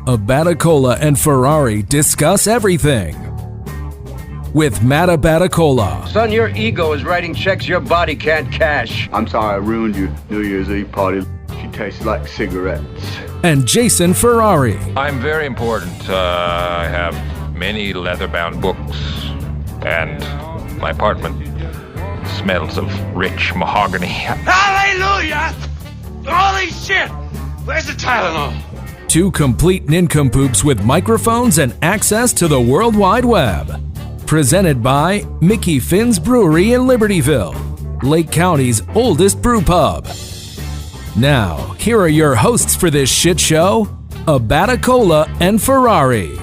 Abaticola and Ferrari discuss everything. With Matt Abaticola. Son, your ego is writing checks your body can't cash. I'm sorry I ruined your New Year's Eve party. She tastes like cigarettes. And Jason Ferrari. I'm very important. I have many leather-bound books, and my apartment smells of rich mahogany. Hallelujah! Holy shit! Where's the Tylenol? Two complete nincompoops with microphones and access to the World Wide Web. Presented by Mickey Finn's Brewery in Libertyville, Lake County's oldest brew pub. Now, here are your hosts for this shit show, Abaticola and Ferrari.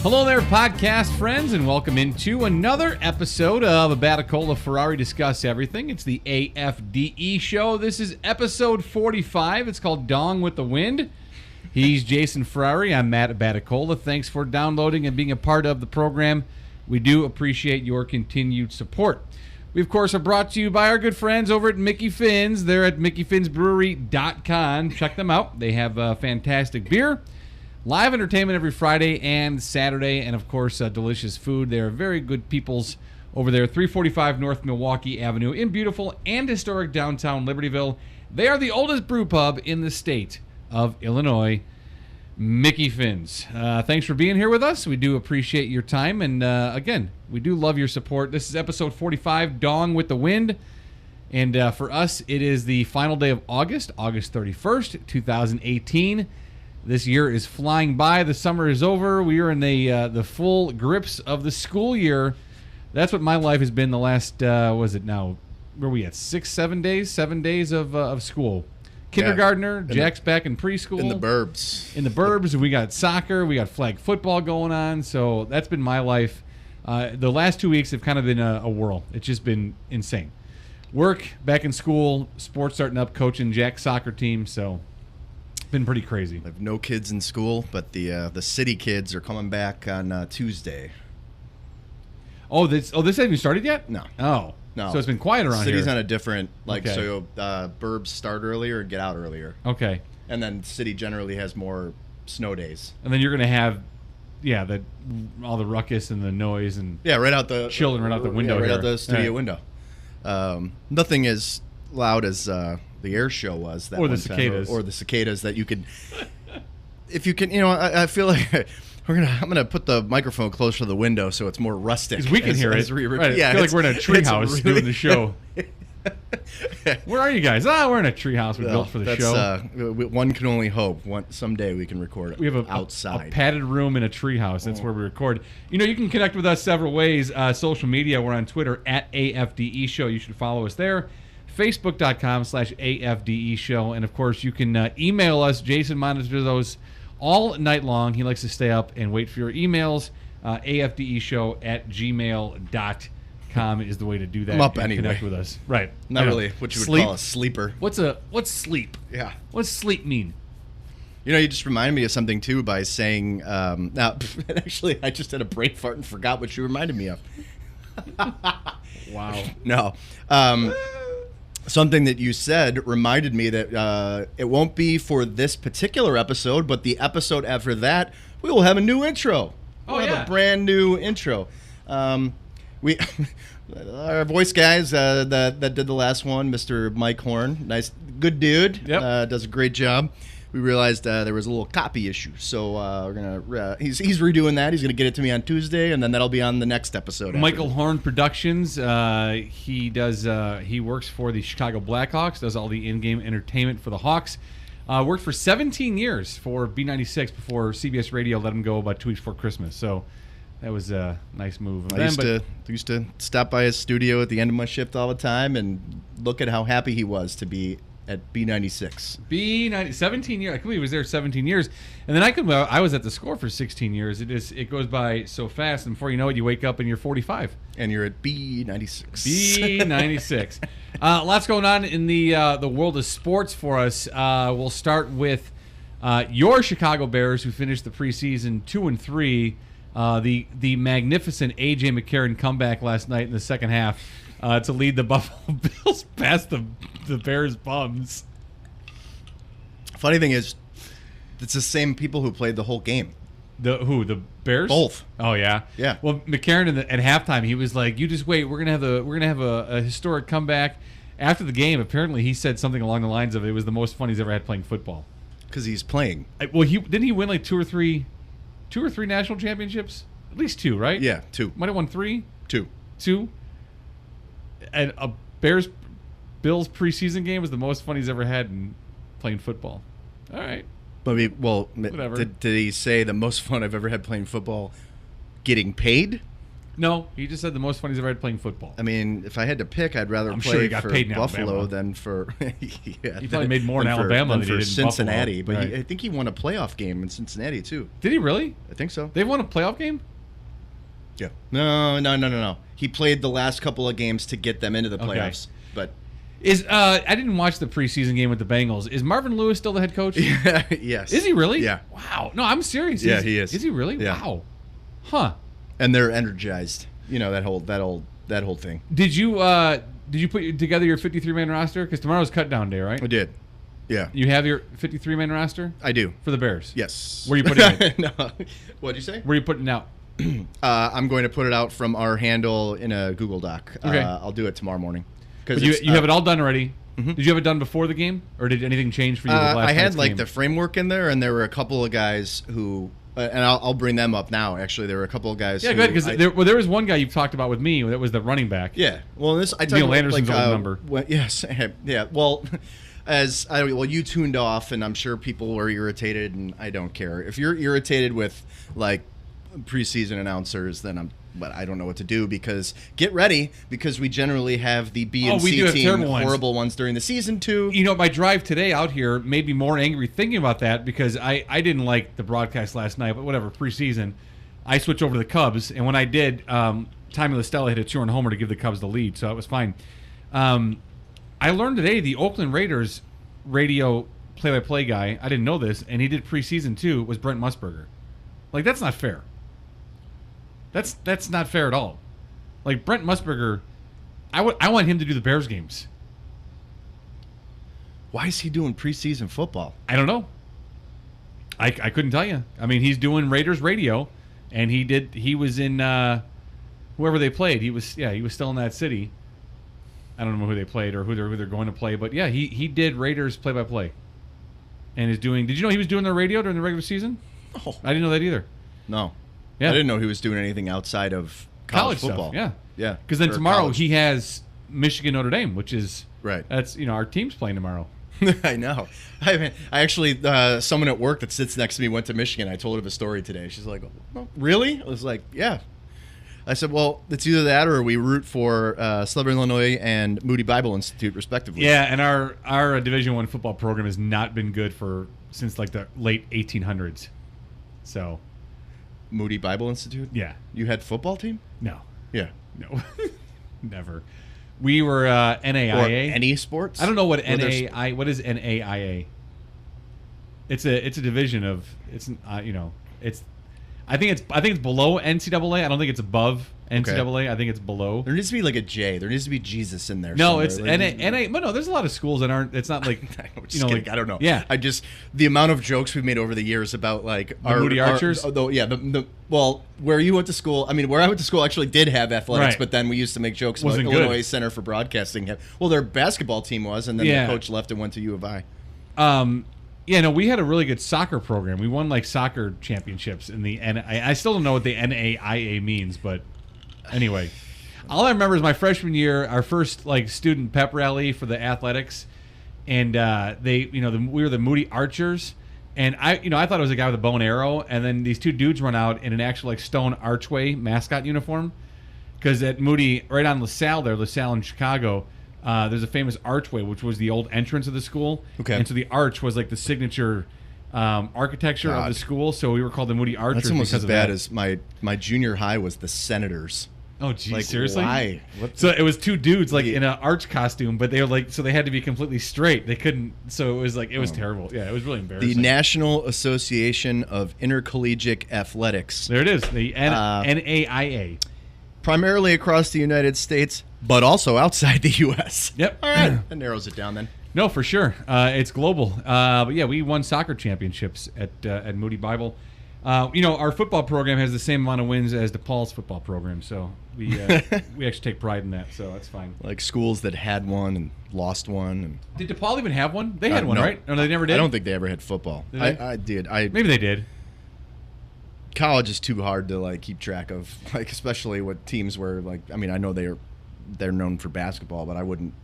Hello there, podcast friends, and welcome into another episode of Abaticola Ferrari Discuss Everything. It's the AFDE show. This is episode 45. It's called Dong with the Wind. He's Jason Ferrari. I'm Matt Abaticola. Thanks for downloading and being a part of the program. We do appreciate your continued support. We, of course, are brought to you by our good friends over at Mickey Finn's. They're at MickeyFinnsBrewery.com. Check them out. They have fantastic beer, live entertainment every Friday and Saturday, and, of course, delicious food. They're very good peoples over there, 345 North Milwaukee Avenue in beautiful and historic downtown Libertyville. They are the oldest brew pub in the state of Illinois, Mickey Finn's. Thanks for being here with us. We do appreciate your time, and again, we do love your support. This is episode 45, Dong with the Wind, and for us, it is the final day of August 31st, 2018. This year is flying by. The summer is over. We are in the full grips of the school year. That's what my life has been the last, was it now, where are we at, 7 days of school. Kindergartner, Jack's back in preschool. In the burbs. We got soccer, we got flag football going on, so that's been my life. The last 2 weeks have kind of been a whirl. It's just been insane. Work, back in school, sports starting up, coaching Jack's soccer team, so it's been pretty crazy. I have no kids in school, but the city kids are coming back on Tuesday. This hasn't even started yet? No. Oh. No. So it's been quiet around City's here. on a different, Okay. so burbs start earlier and get out earlier. Okay. And then city generally has more snow days. And then you're going to have, all the ruckus and the noise and right out the children right out the window. Right here. out the studio Right. window. Nothing as loud as the air show was. That Or the one time, cicadas. or the cicadas that you could, if you can, I feel like I'm gonna put the microphone closer to the window so it's more rustic. Because we can hear it. Right. I feel like we're in a treehouse doing the show. Where are you guys? We're in a treehouse we built for the show. One can only hope. Someday we can record it. We have outside. a padded room in a treehouse. That's where we record. You can connect with us several ways. Social media, we're on Twitter at AFDE Show. You should follow us there. Facebook.com/AFDE Show. And, of course, you can email us. Jason monitors those all night long. He likes to stay up and wait for your emails. AFDEshow@gmail.com is the way to do that. I'm up anyway. Connect with us. Right. Not really what you would call a sleeper. What's sleep? Yeah. What's sleep mean? You just reminded me of something, too, by saying, now, actually, I just had a brain fart and forgot what you reminded me of. Wow. No. Something that you said reminded me that it won't be for this particular episode, but the episode after that, we will have a new intro. We'll have a brand new intro. We, our voice guys that did the last one, Mr. Mike Horn, nice, good dude, does a great job. We realized there was a little copy issue, so we're gonna. He's redoing that. He's gonna get it to me on Tuesday, and then that'll be on the next episode. Michael Horn Productions. He does. He works for the Chicago Blackhawks. Does all the in-game entertainment for the Hawks. Worked for 17 years for B96 before CBS Radio let him go about 2 weeks before Christmas. So that was a nice move. I used to stop by his studio at the end of my shift all the time and look at how happy he was to be at B96. 17 years. I can't believe he was there 17 years. And then I was at the Score for 16 years. It goes by so fast, and before you know it, you wake up and you're 45. And you're at B96. B96. Lots going on in the world of sports for us. We'll start with your Chicago Bears, who finished the preseason 2-3. The magnificent A.J. McCarron comeback last night in the second half to lead the Buffalo Bills past the Bears' bums. Funny thing is, It's the same people who played the whole game. The Bears? Both. Oh yeah. Yeah. Well, Mccain at halftime, he was like, "You just wait. We're gonna have a historic comeback." After the game, apparently he said something along the lines of, "It was the most fun he's ever had playing football." Because he's playing. Didn't he win like two or three national championships? At least 2, right? Yeah, 2. Might have won 3. 2. 2. And a Bills preseason game was the most fun he's ever had in playing football. All right. Whatever. Did he say the most fun I've ever had playing football getting paid? No, he just said the most fun he's ever had playing football. I mean, if I had to pick, I'd rather play for Buffalo than for he probably made more in Alabama than he did in Cincinnati. Buffalo. But right. I think he won a playoff game in Cincinnati too. Did he really? I think so. They won a playoff game? Yeah. No. He played the last couple of games to get them into the playoffs. Okay. But I didn't watch the preseason game with the Bengals. Is Marvin Lewis still the head coach? Yes. Is he really? Yeah. Wow. No, I'm serious. Yeah, he is. Is he really? Yeah. Wow. Huh. And they're energized. You know, that whole thing. Did you put together your 53-man roster? Because tomorrow's cut down day, right? I did. Yeah. You have your 53-man roster? I do. For the Bears? Yes. Where are you putting it? No. What'd you say? Where are you putting it out? I'm going to put it out from our handle in a Google Doc. Okay. I'll do it tomorrow morning. But you have it all done already. Mm-hmm. Did you have it done before the game? Or did anything change for you with last I had night's game? the framework in there, and there were a couple of guys who... and I'll bring them up now. Actually, there were a couple of guys. Yeah, go ahead. Because there was one guy you've talked about with me that was the running back. Yeah. Well, I talked Neil about Anderson's old number. Yes. Yeah. Well, you tuned off, and I'm sure people were irritated, and I don't care. If you're irritated with like preseason announcers, then but I don't know what to do, because get ready, because we generally have the B and C team horrible ones during the season too. You know, my drive today out here made me more angry thinking about that, because I didn't like the broadcast last night, but whatever, preseason. I switched over to the Cubs, and when I did, Tommy LaStella hit a 2-run homer to give the Cubs the lead, so it was fine. I learned today the Oakland Raiders radio play-by-play guy, I didn't know this, and he did preseason too, was Brent Musburger. Like, that's not fair. That's not fair at all. Like, Brent Musburger, I want him to do the Bears games. Why is he doing preseason football? I don't know. I couldn't tell you. I mean, he's doing Raiders radio, and he was in whoever they played. He was still in that city. I don't know who they played or who they're going to play, but yeah, he did Raiders play-by-play. And is doing. Did you know he was doing the radio during the regular season? Oh. I didn't know that either. No. Yeah. I didn't know he was doing anything outside of college football. Stuff, yeah. Because then tomorrow he has Michigan Notre Dame, which is right. That's our team's playing tomorrow. I know. I actually someone at work that sits next to me went to Michigan. I told her the story today. She's like, "Oh, really?" I was like, "Yeah." I said, "Well, it's either that or we root for Southern Illinois and Moody Bible Institute, respectively." Yeah, and our Division I football program has not been good since like the late 1800s. So. Moody Bible Institute? Yeah. You had football team? No. Yeah. No. Never. We were NAIA. Or any sports? I don't know what NAIA. What is NAIA? It's a division of it's. I think it's below NCAA. I don't think it's above NCAA. Okay. I think it's below. There needs to be like a J. There needs to be Jesus in there. No, somewhere. it's NA. But no, there's a lot of schools that aren't. It's not like I don't know. Yeah, the amount of jokes we've made over the years about like the Moody Archers. Where you went to school. I mean, where I went to school actually did have athletics, right. But then we used to make jokes about Illinois Center for Broadcasting. Well, their basketball team was, and then the coach left and went to U of I. Yeah, no, we had a really good soccer program. We won like soccer championships in the I still don't know what the NAIA means, but anyway, all I remember is my freshman year, our first like student pep rally for the athletics, and we were the Moody Archers, and I thought it was a guy with a bow and arrow, and then these two dudes run out in an actual like stone archway mascot uniform, because at Moody, right on LaSalle in Chicago. There's a famous archway, which was the old entrance of the school. Okay. And so the arch was like the signature architecture of the school. So we were called the Moody Archers. That's almost because as bad as my junior high was the Senators. Oh, geez, like, seriously? Why? So it was two dudes like in an arch costume, but they were like, so they had to be completely straight. They couldn't. So it was like, it was terrible. Yeah, it was really embarrassing. The National Association of Intercollegiate Athletics. There it is. The NAIA. Primarily across the United States, but also outside the U.S. Yep. All right. That narrows it down then. No, for sure. It's global. But yeah, we won soccer championships at Moody Bible. Our football program has the same amount of wins as DePaul's football program, so we actually take pride in that, so that's fine. Like schools that had one and lost one. And did DePaul even have one? They had one, no. right? No, they never did? I don't think they ever had football. Did they? I did. Maybe they did. College is too hard to like keep track of, like especially what teams were like. I mean, I know they're known for basketball, but I wouldn't.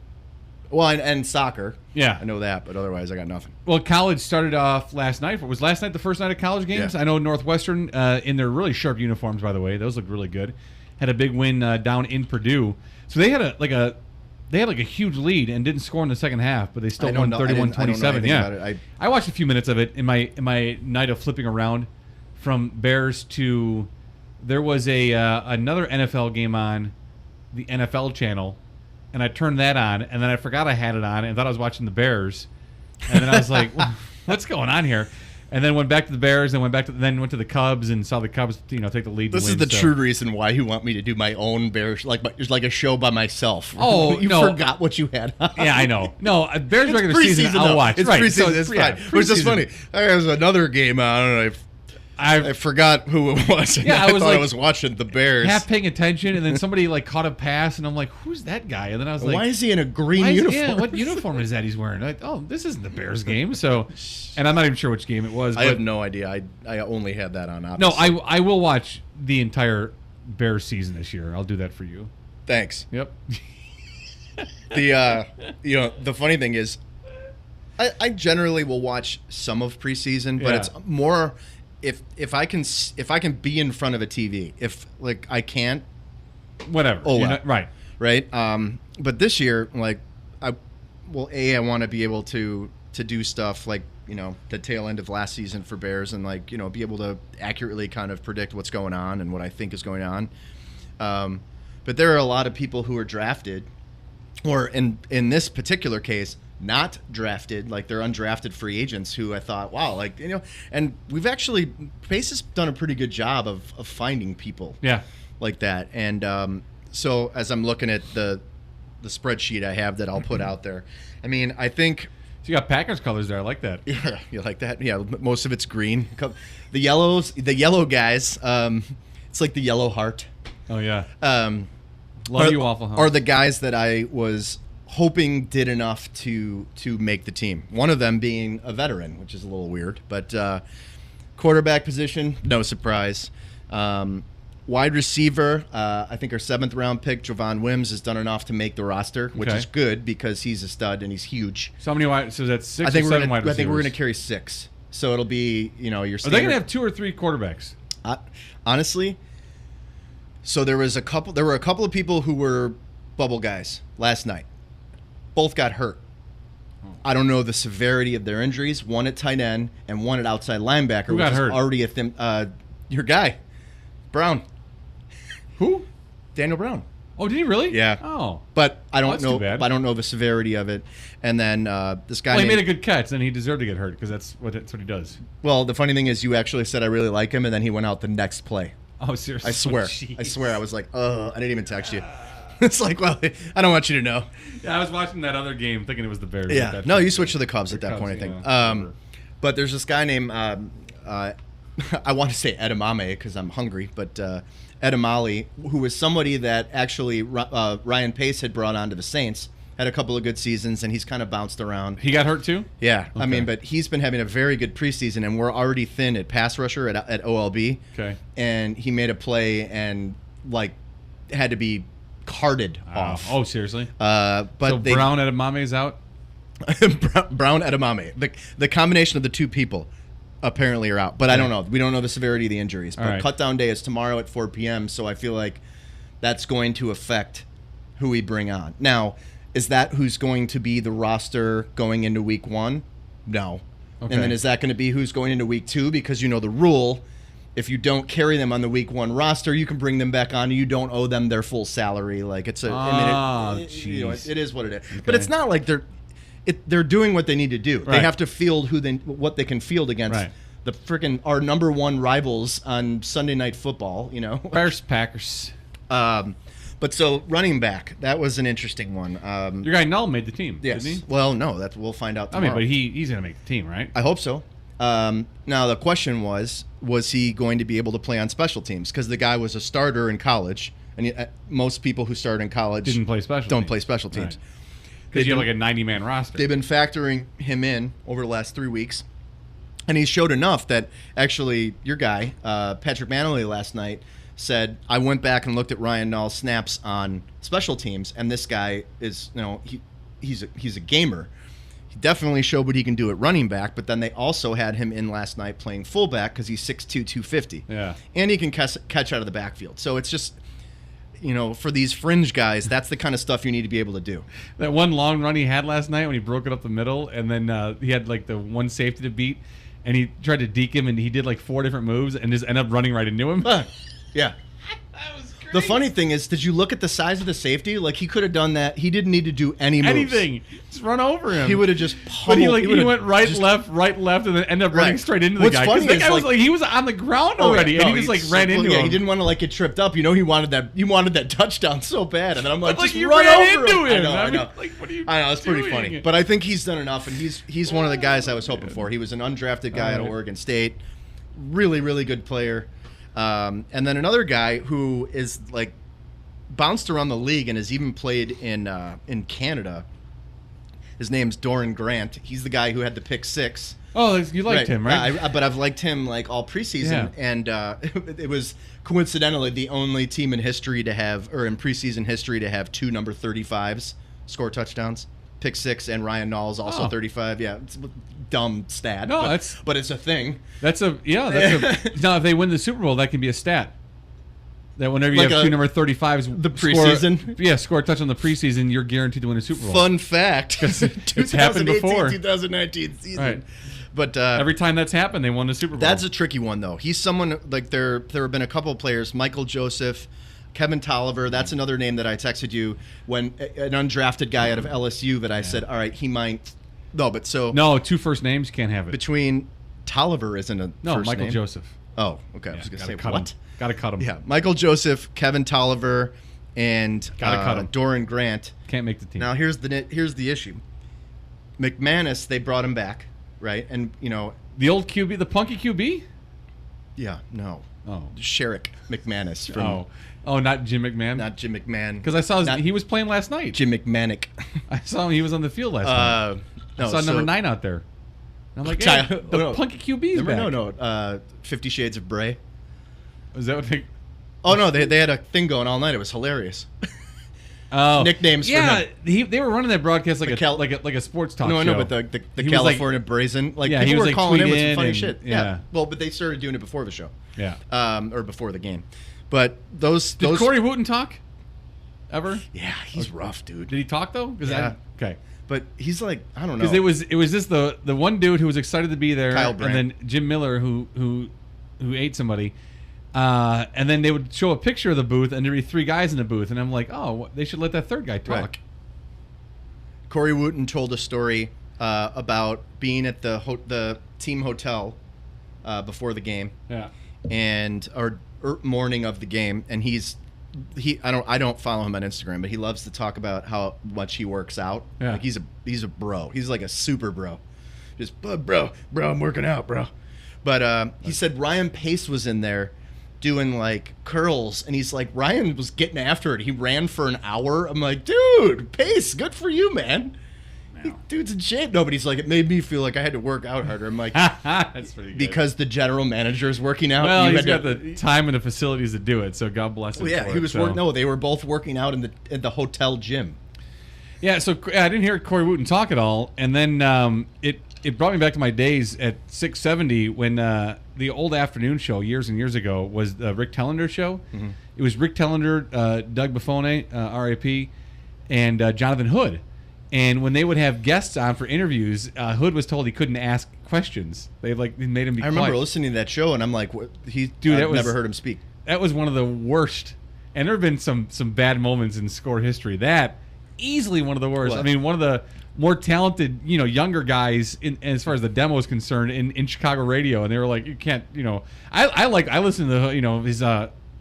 Well, and soccer. Yeah. I know that, but otherwise I got nothing. Well, college started off last night. Was last night the first night of college games? Yeah. I know Northwestern, in their really sharp uniforms, by the way, those look really good, had a big win down in Purdue. So they had a huge lead and didn't score in the second half, but they still won 31-27. Yeah. I watched a few minutes of it in my night of flipping around from Bears to there was another NFL game on the NFL channel. And I turned that on, and then I forgot I had it on, and thought I was watching the Bears. And then I was like, "What's going on here?" And then went back to the Bears, and then went to the Cubs, and saw the Cubs, take the lead. This is the true reason why you want me to do my own Bears, like a show by myself. Oh, you forgot what you had on. Yeah, I know. No, Bears regular season, I'll watch. It's right. preseason. It's fine. Which is funny. There's another game on. I forgot who it was. Yeah, I was watching the Bears. Half paying attention, and then somebody caught a pass, and I'm like, "Who's that guy?" And then I was like, "Why is he in a green uniform? Yeah, what uniform is that he's wearing?" Like, oh, this isn't the Bears game. So, and I'm not even sure which game it was. I have no idea. I only had that on. No, I will watch the entire Bears season this year. I'll do that for you. Thanks. Yep. The funny thing is, I generally will watch some of preseason, but it's more. If I can be in front of a TV, if like I can't, whatever. Oh, well. Right. But this year, like, I want to be able to do stuff like the tail end of last season for Bears and like be able to accurately kind of predict what's going on and what I think is going on. But there are a lot of people who are drafted, or in this particular case, not drafted, like they're undrafted free agents who I thought, wow, like, and we've actually, Pace has done a pretty good job of finding people like that. And so as I'm looking at the spreadsheet I have that I'll put out there, I mean, I think. So you got Packers colors there. I like that. Yeah, you like that? Yeah, most of it's green. The yellow guys, it's like the yellow heart. Oh, yeah. Love you, Waffle House. Are the guys that I was hoping did enough to make the team. One of them being a veteran, which is a little weird. But quarterback position, no surprise. Wide receiver, I think our 7th round pick, Javon Wims, has done enough to make the roster, which is good because he's a stud and he's huge. So many wide? So that's 6 or 7 wide receivers. I think we're going to carry 6. So it'll be your. Are they going to have 2 or 3 quarterbacks? Honestly, so there were a couple of people who were bubble guys last night. Both got hurt. I don't know the severity of their injuries. One at tight end and one at outside linebacker. Who got hurt? Already your guy, Brown. Who? Daniel Brown. Oh, did he really? Yeah. Oh. But I don't that's know. Too bad. I don't know the severity of it. And then this guy. Well, he made a good catch. Then he deserved to get hurt because that's what he does. Well, the funny thing is, you actually said I really like him, and then he went out the next play. Oh, seriously? I swear. Oh, I swear. I was like, I didn't even text you. It's like, well, I don't want you to know. Yeah, I was watching that other game thinking it was the Bears. Yeah. No, you switched to the Cubs at that point, I think. But there's this guy named, I want to say Edamame because I'm hungry, but Edamali, who was somebody that actually Ryan Pace had brought on to the Saints, had a couple of good seasons, and he's kind of bounced around. He got hurt too? Yeah. Okay. I mean, but he's been having a very good preseason, and we're already thin at pass rusher at OLB. Okay. And he made a play and, like, had to be carted off. Oh, seriously? But so Brown Edamame is out? Brown Edamame. The combination of the two people apparently are out. But I don't know. We don't know the severity of the injuries. But cutdown day is tomorrow at 4 p.m., so I feel like that's going to affect who we bring on. Now, is that who's going to be the roster going into week 1? No. Okay. And then is that going to be who's going into week 2? Because you know the rule, if you don't carry them on the week 1 roster, you can bring them back on. You don't owe them their full salary. Like it's it is what it is. Okay. But it's not like they're doing what they need to do. Right. They have to field what they can field against the freaking our number 1 rivals on Sunday Night Football. Packers. But But so running back, that was an interesting one. Your guy Null made the team, Yes. didn't he? Well, no, we'll find out tomorrow. I mean, but he's going to make the team, right? I hope so. Now the question was he going to be able to play on special teams? Because the guy was a starter in college, and most people who start in college Didn't play special don't teams. play special teams. Because you have like a 90-man roster. They've been factoring him in over the last 3 weeks, and he showed enough that actually your guy, Patrick Manley, last night said, I went back and looked at Ryan Null's snaps on special teams, and this guy is, he's a gamer. He definitely showed what he can do at running back, but then they also had him in last night playing fullback because he's 6'2", 250. Yeah. And he can catch out of the backfield. So it's just, for these fringe guys, that's the kind of stuff you need to be able to do. That one long run he had last night when he broke it up the middle, and then he had like the one safety to beat, and he tried to deke him, and he did like 4 different moves and just ended up running right into him. Yeah. That was great. The funny thing is, did you look at the size of the safety? Like, he could have done that. He didn't need to do any moves. Anything. Just run over him. He would have just But pummeled. he went right, left, and then ended up running straight into the What's guy. 'Cause funny the is, guy was like, he was on the ground already, and he just like ran into him. He didn't want to like get tripped up. He wanted that touchdown so bad, and then I'm like, But, just you run ran over into him. him. I know. Like, what are you I know. It's pretty doing? funny, but I think he's done enough, and he's one of the guys I was hoping for. He was an undrafted guy out of Oregon State, really, really good player. And then another guy who is like bounced around the league and has even played in Canada. His name's Doran Grant. He's the guy who had the pick 6. Oh, you liked him, right? Yeah, but I've liked him like all preseason, and it was coincidentally the only team in history to have, or in preseason history to have 2 number 35s score touchdowns. Pick 6, and Ryan Null's also 35. Yeah, it's a dumb stat. No, but it's a thing. Now if they win the Super Bowl, that can be a stat. That whenever you Like have 2 number 35s, the preseason? score a touch on the preseason, you're guaranteed to win a Super Bowl. Fun fact. It's happened before. 2019 season. Right. But every time that's happened, they won the Super Bowl. That's a tricky one, though. He's someone, like, there have been a couple of players, Michael Joseph, Kevin Tolliver. That's another name that I texted you when an undrafted guy out of LSU that I said, all right, he might. No, but so. No, 2 first names can't have it. Between Tolliver isn't a first Michael name. Joseph. Oh, okay. I was going to say, cut what? Him. Got to cut him. Yeah, Michael Joseph, Kevin Tolliver, and cut him. Doran Grant. Can't make the team. Now, here's the issue. McManus, they brought him back, right? And, the old QB, the punky QB? Yeah, no. Oh. Sherrick McManus from... Oh, not Jim McMahon? Not Jim McMahon. Because I saw he was playing last night. Jim McManick. I saw him. He was on the field last night. I saw number 9 out there. And I'm like, hey, the punky QB's back. No. 50 Shades of Bray. Is that what they... Oh, no. They had a thing going all night. It was hilarious. Oh, nicknames for him. Yeah, they were running that broadcast like a sports talk show. No, I know, but the California Brazen, like people he was were calling in with some tweeting funny and- shit. yeah. Well, but they started doing it before the show. Yeah. Or before the game. But those Did Corey Wooten talk? Ever? Yeah, he's rough, dude. Did he talk though? Yeah. Okay. But he's like, I don't know. Because it was just the one dude who was excited to be there, Kyle Brandt. and then Jim Miller who ate somebody, and then they would show a picture of the booth, and there'd be 3 guys in the booth, and I'm like, oh, they should let that third guy talk. Right. Corey Wooten told a story about being at the team hotel before the game, Yeah. and or morning of the game, and I don't follow him on Instagram, but he loves to talk about how much he works out. Yeah. Like he's a bro. He's like a super bro. Just bro, I'm working out, bro. But he said Ryan Pace was in there doing like curls, and he's like, Ryan was getting after it. He ran for an hour. I'm like, dude, Pace, good for you, man. Dude's in shape. No, but he's like, it made me feel like I had to work out harder. I'm like, That's pretty good. because the general manager is working out. Well, you he's had got the time and the facilities to do it, so God bless him. Well, yeah, for he it, was so. working. No, they were both working out in the hotel gym. Yeah, so I didn't hear Corey Wooten talk at all, and then it brought me back to my days at 670 when the old afternoon show years and years ago was the Rick Tellender show. Mm-hmm. It was Rick Tellender, Doug Buffone, R.I.P., and Jonathan Hood. And when they would have guests on for interviews, Hood was told he couldn't ask questions. They made him be I remember quiet. listening to that show, and I'm like, what? I've never heard him speak. That was one of the worst. And there have been some bad moments in score history. That easily one of the worst. What? I mean, one of the more talented, younger guys as far as the demo is concerned in Chicago radio, and they were like, you can't, I listen to his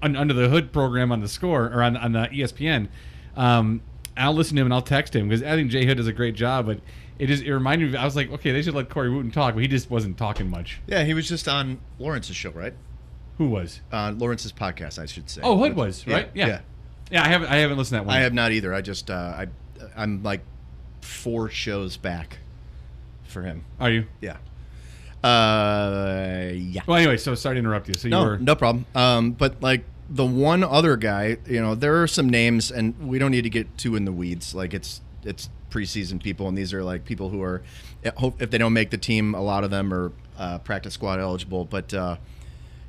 Under the Hood program on the Score or on the ESPN. I'll listen to him and I'll text him because I think Jay Hood does a great job. But it reminded me. I was like, okay, they should let Corey Wooten talk, but he just wasn't talking much. Yeah, he was just on Lawrence's show, right? Who was? Lawrence's podcast, I should say. Oh, Hood was, right? Yeah. I haven't listened to that one. I have not either. I just I'm like 4 shows back for him. Are you? Yeah. Yeah. Well, anyway, so sorry to interrupt you. So no problem. But like the one other guy, there are some names, and we don't need to get too in the weeds. Like it's preseason people, and these are like people who are, if they don't make the team, a lot of them are practice squad eligible. But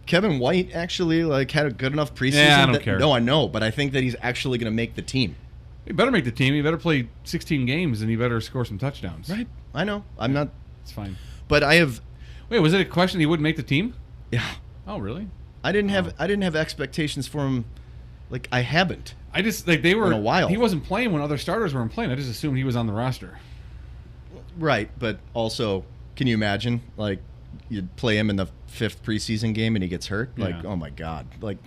Kevin White actually like had a good enough preseason. Yeah, I don't care. No, I know, but I think that he's actually going to make the team. He better make the team. He better play 16 games, and he better score some touchdowns. Right. I know. I'm not. It's fine. But I have. Wait, was it a question he wouldn't make the team? Yeah. Oh, really? I didn't have expectations for him. Like I haven't. I just like they were in a while. He wasn't playing when other starters weren't playing. I just assumed he was on the roster. Right, but also, can you imagine like you'd play him in the 5th preseason game and he gets hurt? Yeah. Like, oh my God! Like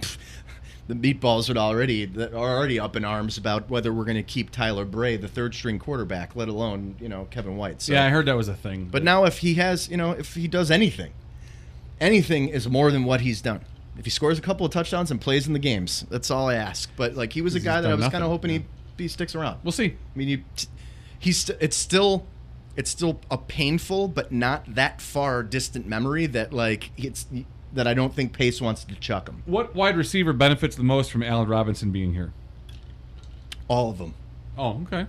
the meatballs are already up in arms about whether we're going to keep Tyler Bray, the 3rd-string quarterback, let alone Kevin White. So, yeah, I heard that was a thing. But now, if he has, if he does anything is more than what he's done. If he scores a couple of touchdowns and plays in the games, that's all I ask. But like he was a guy that I was kind of hoping he sticks around. We'll see. I mean, it's still a painful but not that far distant memory that like that I don't think Pace wants to chuck him. What wide receiver benefits the most from Allen Robinson being here? All of them. Oh, okay.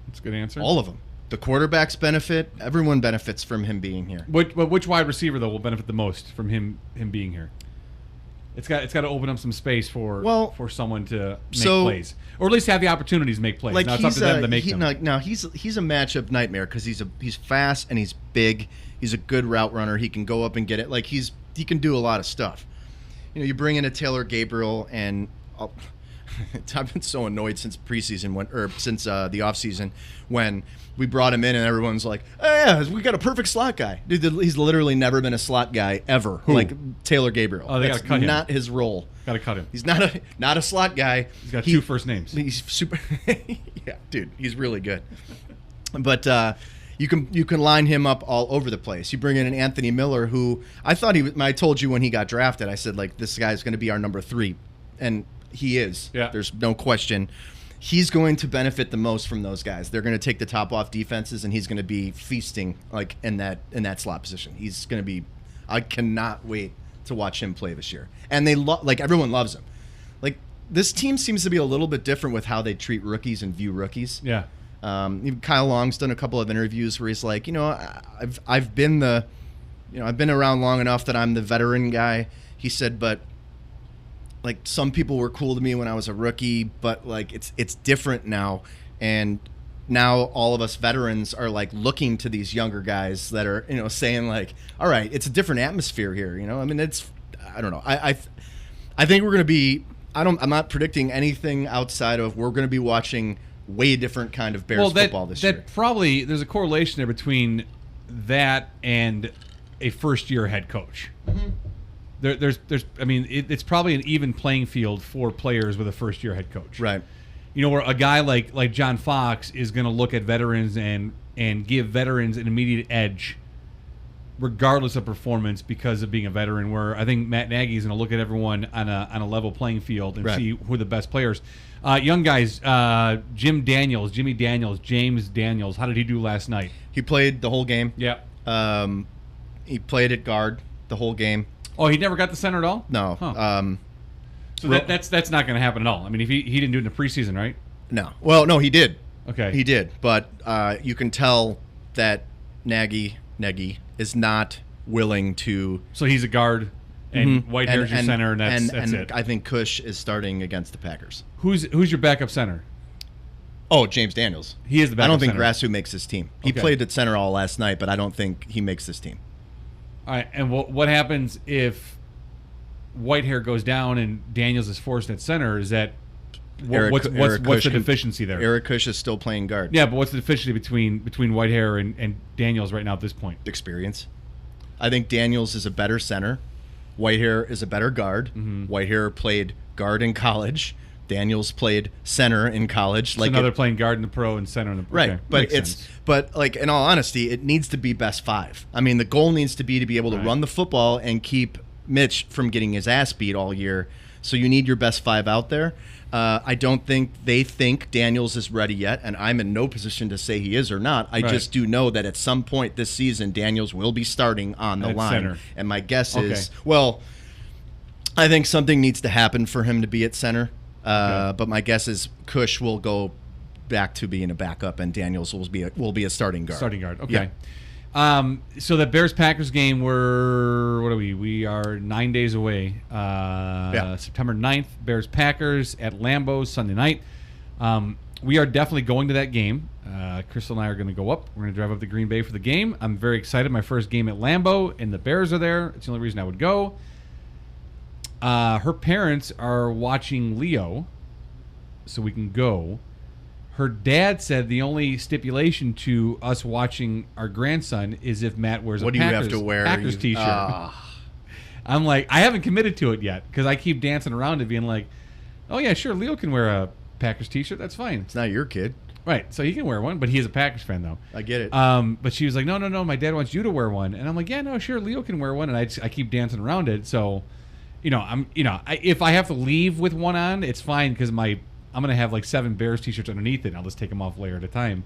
That's a good answer. All of them. The quarterbacks benefit. Everyone benefits from him being here. Which wide receiver though will benefit the most from him being here? It's got to open up some space for someone to make plays, or at least have the opportunities to make plays. Like now it's up to them to make them. Now he's a matchup nightmare because he's fast and he's big. He's a good route runner. He can go up and get it. Like he can do a lot of stuff. You bring in a Taylor Gabriel and I've been so annoyed since preseason since the offseason when we brought him in and everyone's like, oh yeah, we got a perfect slot guy. Dude, he's literally never been a slot guy ever. Who? Like Taylor Gabriel. Oh, they got to cut him. Not his role. Got to cut him. He's not a slot guy. He's got 2 first names. He's super. Yeah, dude, he's really good. But you can line him up all over the place. You bring in an Anthony Miller, who I thought I told you when he got drafted, I said like this guy's going to be our number 3, and he is. Yeah. There's no question. He's going to benefit the most from those guys. They're going to take the top off defenses, and he's going to be feasting like in that slot position. He's going to be. I cannot wait to watch him play this year. And they like everyone loves him. Like this team seems to be a little bit different with how they treat rookies and view rookies. Yeah. Kyle Long's done a couple of interviews where he's like, I've been around long enough that I'm the veteran guy. He said, but like some people were cool to me when I was a rookie, but like it's different now, and now all of us veterans are like looking to these younger guys that are saying like, all right, it's a different atmosphere here. I mean, I don't know. I think we're gonna be. I'm not predicting anything outside of we're gonna be watching way different kind of Bears football this year. Probably there's a correlation there between that and a first-year head coach. Mm-hmm. I mean, it's probably an even playing field for players with a first-year head coach. Right. Where a guy like John Fox is going to look at veterans and give veterans an immediate edge, regardless of performance, because of being a veteran. Where I think Matt Nagy is going to look at everyone on a level playing field and see who are the best players. Young guys, Jimmy Daniels, James Daniels. How did he do last night? He played the whole game. Yeah. He played at guard the whole game. Oh, he never got the center at all? No. Huh. So that's not going to happen at all. I mean, if he didn't do it in the preseason, right? No. Well, no, he did. Okay. He did, but you can tell that Nagy is not willing to. So he's a guard, and Whitehair's your center, and that's it. I think Cush is starting against the Packers. Who's your backup center? Oh, James Daniels. He is the backup I don't think center. Grassu makes this team. He played at center all last night, but I don't think he makes this team. All right, and what happens if Whitehair goes down and Daniels is forced at center? Is that what's the deficiency there? Eric Cush is still playing guard. Yeah, but what's the deficiency between Whitehair and Daniels right now at this point? Experience. I think Daniels is a better center. Whitehair is a better guard. Mm-hmm. Whitehair played guard in college. Daniels played center in college. So now they're playing guard in the pro and center in the pro. Right, okay. but but like in all honesty, it needs to be best 5. I mean, the goal needs to be able to run the football and keep Mitch from getting his ass beat all year. So you need your best 5 out there. I don't think they think Daniels is ready yet, and I'm in no position to say he is or not. I just do know that at some point this season, Daniels will be starting on the line. Center. And my guess is, well, I think something needs to happen for him to be at center. But my guess is Cush will go back to being a backup, and Daniels will be a starting guard. Starting guard, okay. Yeah. So the Bears-Packers game, what are we? We are 9 days away. September 9th, Bears-Packers at Lambeau, Sunday night. We are definitely going to that game. Crystal and I are going to go up. We're going to drive up to Green Bay for the game. I'm very excited. My first game at Lambeau, and the Bears are there. It's the only reason I would go. Her parents are watching Leo, so we can go. Her dad said the only stipulation to us watching our grandson is if Matt wears a Packers t-shirt. I'm like, I haven't committed to it yet because I keep dancing around it being like, oh, yeah, sure, Leo can wear a Packers t-shirt. That's fine. It's not your kid. Right, so he can wear one, but he is a Packers fan, though. I get it. But she was like, no, my dad wants you to wear one. And I'm like, yeah, no, sure, Leo can wear one. And I keep dancing around it, so... if I have to leave with one on, it's fine because I'm gonna have like 7 Bears t-shirts underneath it. And I'll just take them off layer at a time.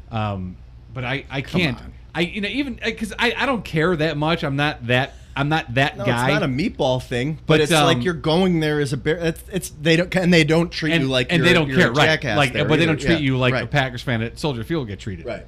But I can't. Even because I don't care that much. I'm not that guy. It's not a meatball thing, but it's like you're going there as a Bear. They don't treat you like and they don't care, right? But they don't treat you like a Packers fan at Soldier Field get treated, right?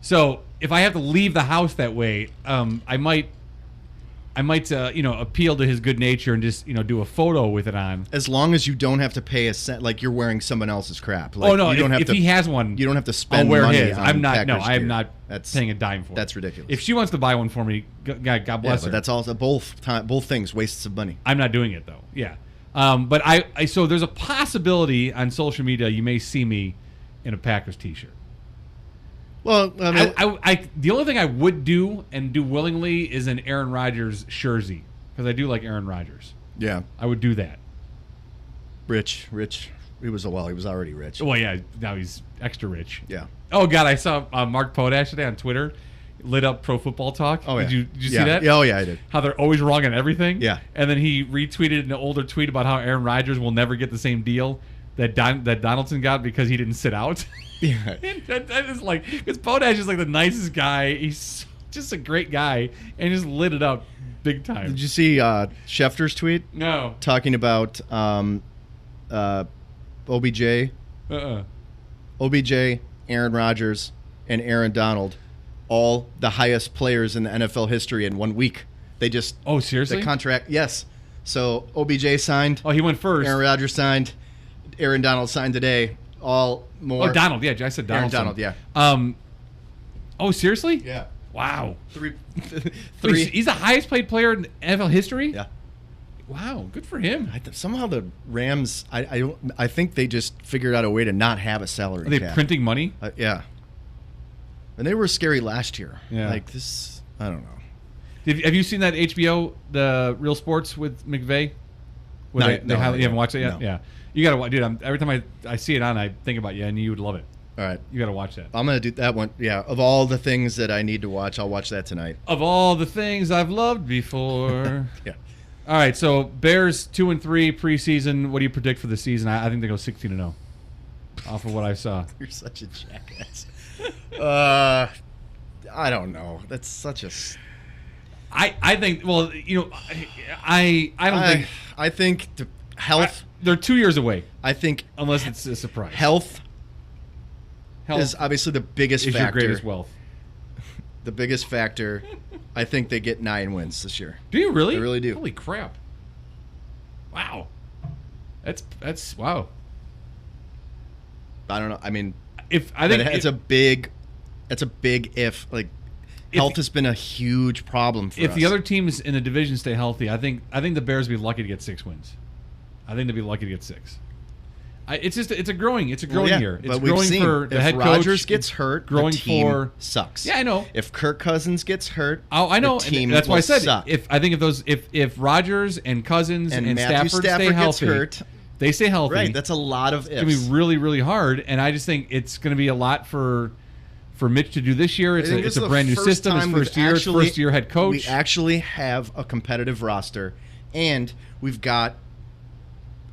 So if I have to leave the house that way, I might appeal to his good nature and just, do a photo with it on. As long as you don't have to pay a cent, like you're wearing someone else's crap. Like, oh no! If he has one, you don't have to spend I'll wear money his. on I'm not. No, Packers I'm gear. not paying a dime for it. That's ridiculous. If she wants to buy one for me, God bless her. But that's also both things wastes of money. I'm not doing it though. Yeah. But so there's a possibility on social media you may see me in a Packers t-shirt. Well, I mean, I the only thing I would do and do willingly is an Aaron Rodgers jersey. Because I do like Aaron Rodgers. Yeah. I would do that. Rich. He was already rich. Well, yeah, now he's extra rich. Yeah. Oh, God, I saw Mark Potash today on Twitter lit up Pro Football Talk. Oh, yeah. Did you see that? Oh, yeah, I did. How they're always wrong on everything? Yeah. And then he retweeted an older tweet about how Aaron Rodgers will never get the same deal that Donaldson got because he didn't sit out. Yeah. And that is like, because Potash is like the nicest guy. He's just a great guy and just lit it up. Big time. Did you see Schefter's tweet? No. Talking about OBJ, OBJ, Aaron Rodgers, and Aaron Donald, all the highest players in the NFL history in 1 week. They just seriously? The contract, yes. So OBJ signed. Oh, he went first. Aaron Rodgers signed. Aaron Donald signed today. All more. Oh, Donald. Yeah, I said Donald. Aaron Donald. Yeah. Oh, seriously? Yeah. Wow. Three. Wait, he's the highest paid player in NFL history? Yeah. Wow, good for him. Somehow the Rams, I think they just figured out a way to not have a salary Are they cap. printing money? Yeah. And they were scary last year. Yeah. Like this, I don't know. Have you seen that HBO, the Real Sports with McVay? No, you haven't watched it yet? No. Yeah. You got to watch, dude. Every time I see it on, I think about you, and you would love it. All right. You got to watch that. I'm going to do that one. Yeah. Of all the things that I need to watch, I'll watch that tonight. Of all the things I've loved before. Yeah. All right. So Bears 2-3 preseason. What do you predict for the season? I think they go 16-0 off of what I saw. You're such a jackass. I don't know. That's such a... I think, well, I don't think... I think the health... they're 2 years away. I think... Unless it's a surprise. Health is obviously the biggest factor. Is your greatest wealth. The biggest factor. I think they get 9 wins this year. Do you really? I really do. Holy crap! Wow, that's wow. I don't know. I mean, it's a big if. Like, health has been a huge problem for us. If the other teams in the division stay healthy, I think the Bears would be lucky to get 6 wins. I think they'd be lucky to get 6. It's a growing year. It's but growing we've seen, for the head if coach. Rodgers gets hurt, growing the team for sucks. Yeah, I know. If Kirk Cousins gets hurt, I know. the team That's why I will said suck. if Rodgers and Cousins and Matthew Stafford Stafford stay gets healthy, hurt, they stay healthy. right? That's a lot of ifs. It's going to be really, really hard, and I just think it's going to be a lot for Mitch to do this year. It's a brand new system. His first year head coach. We actually have a competitive roster, and we've got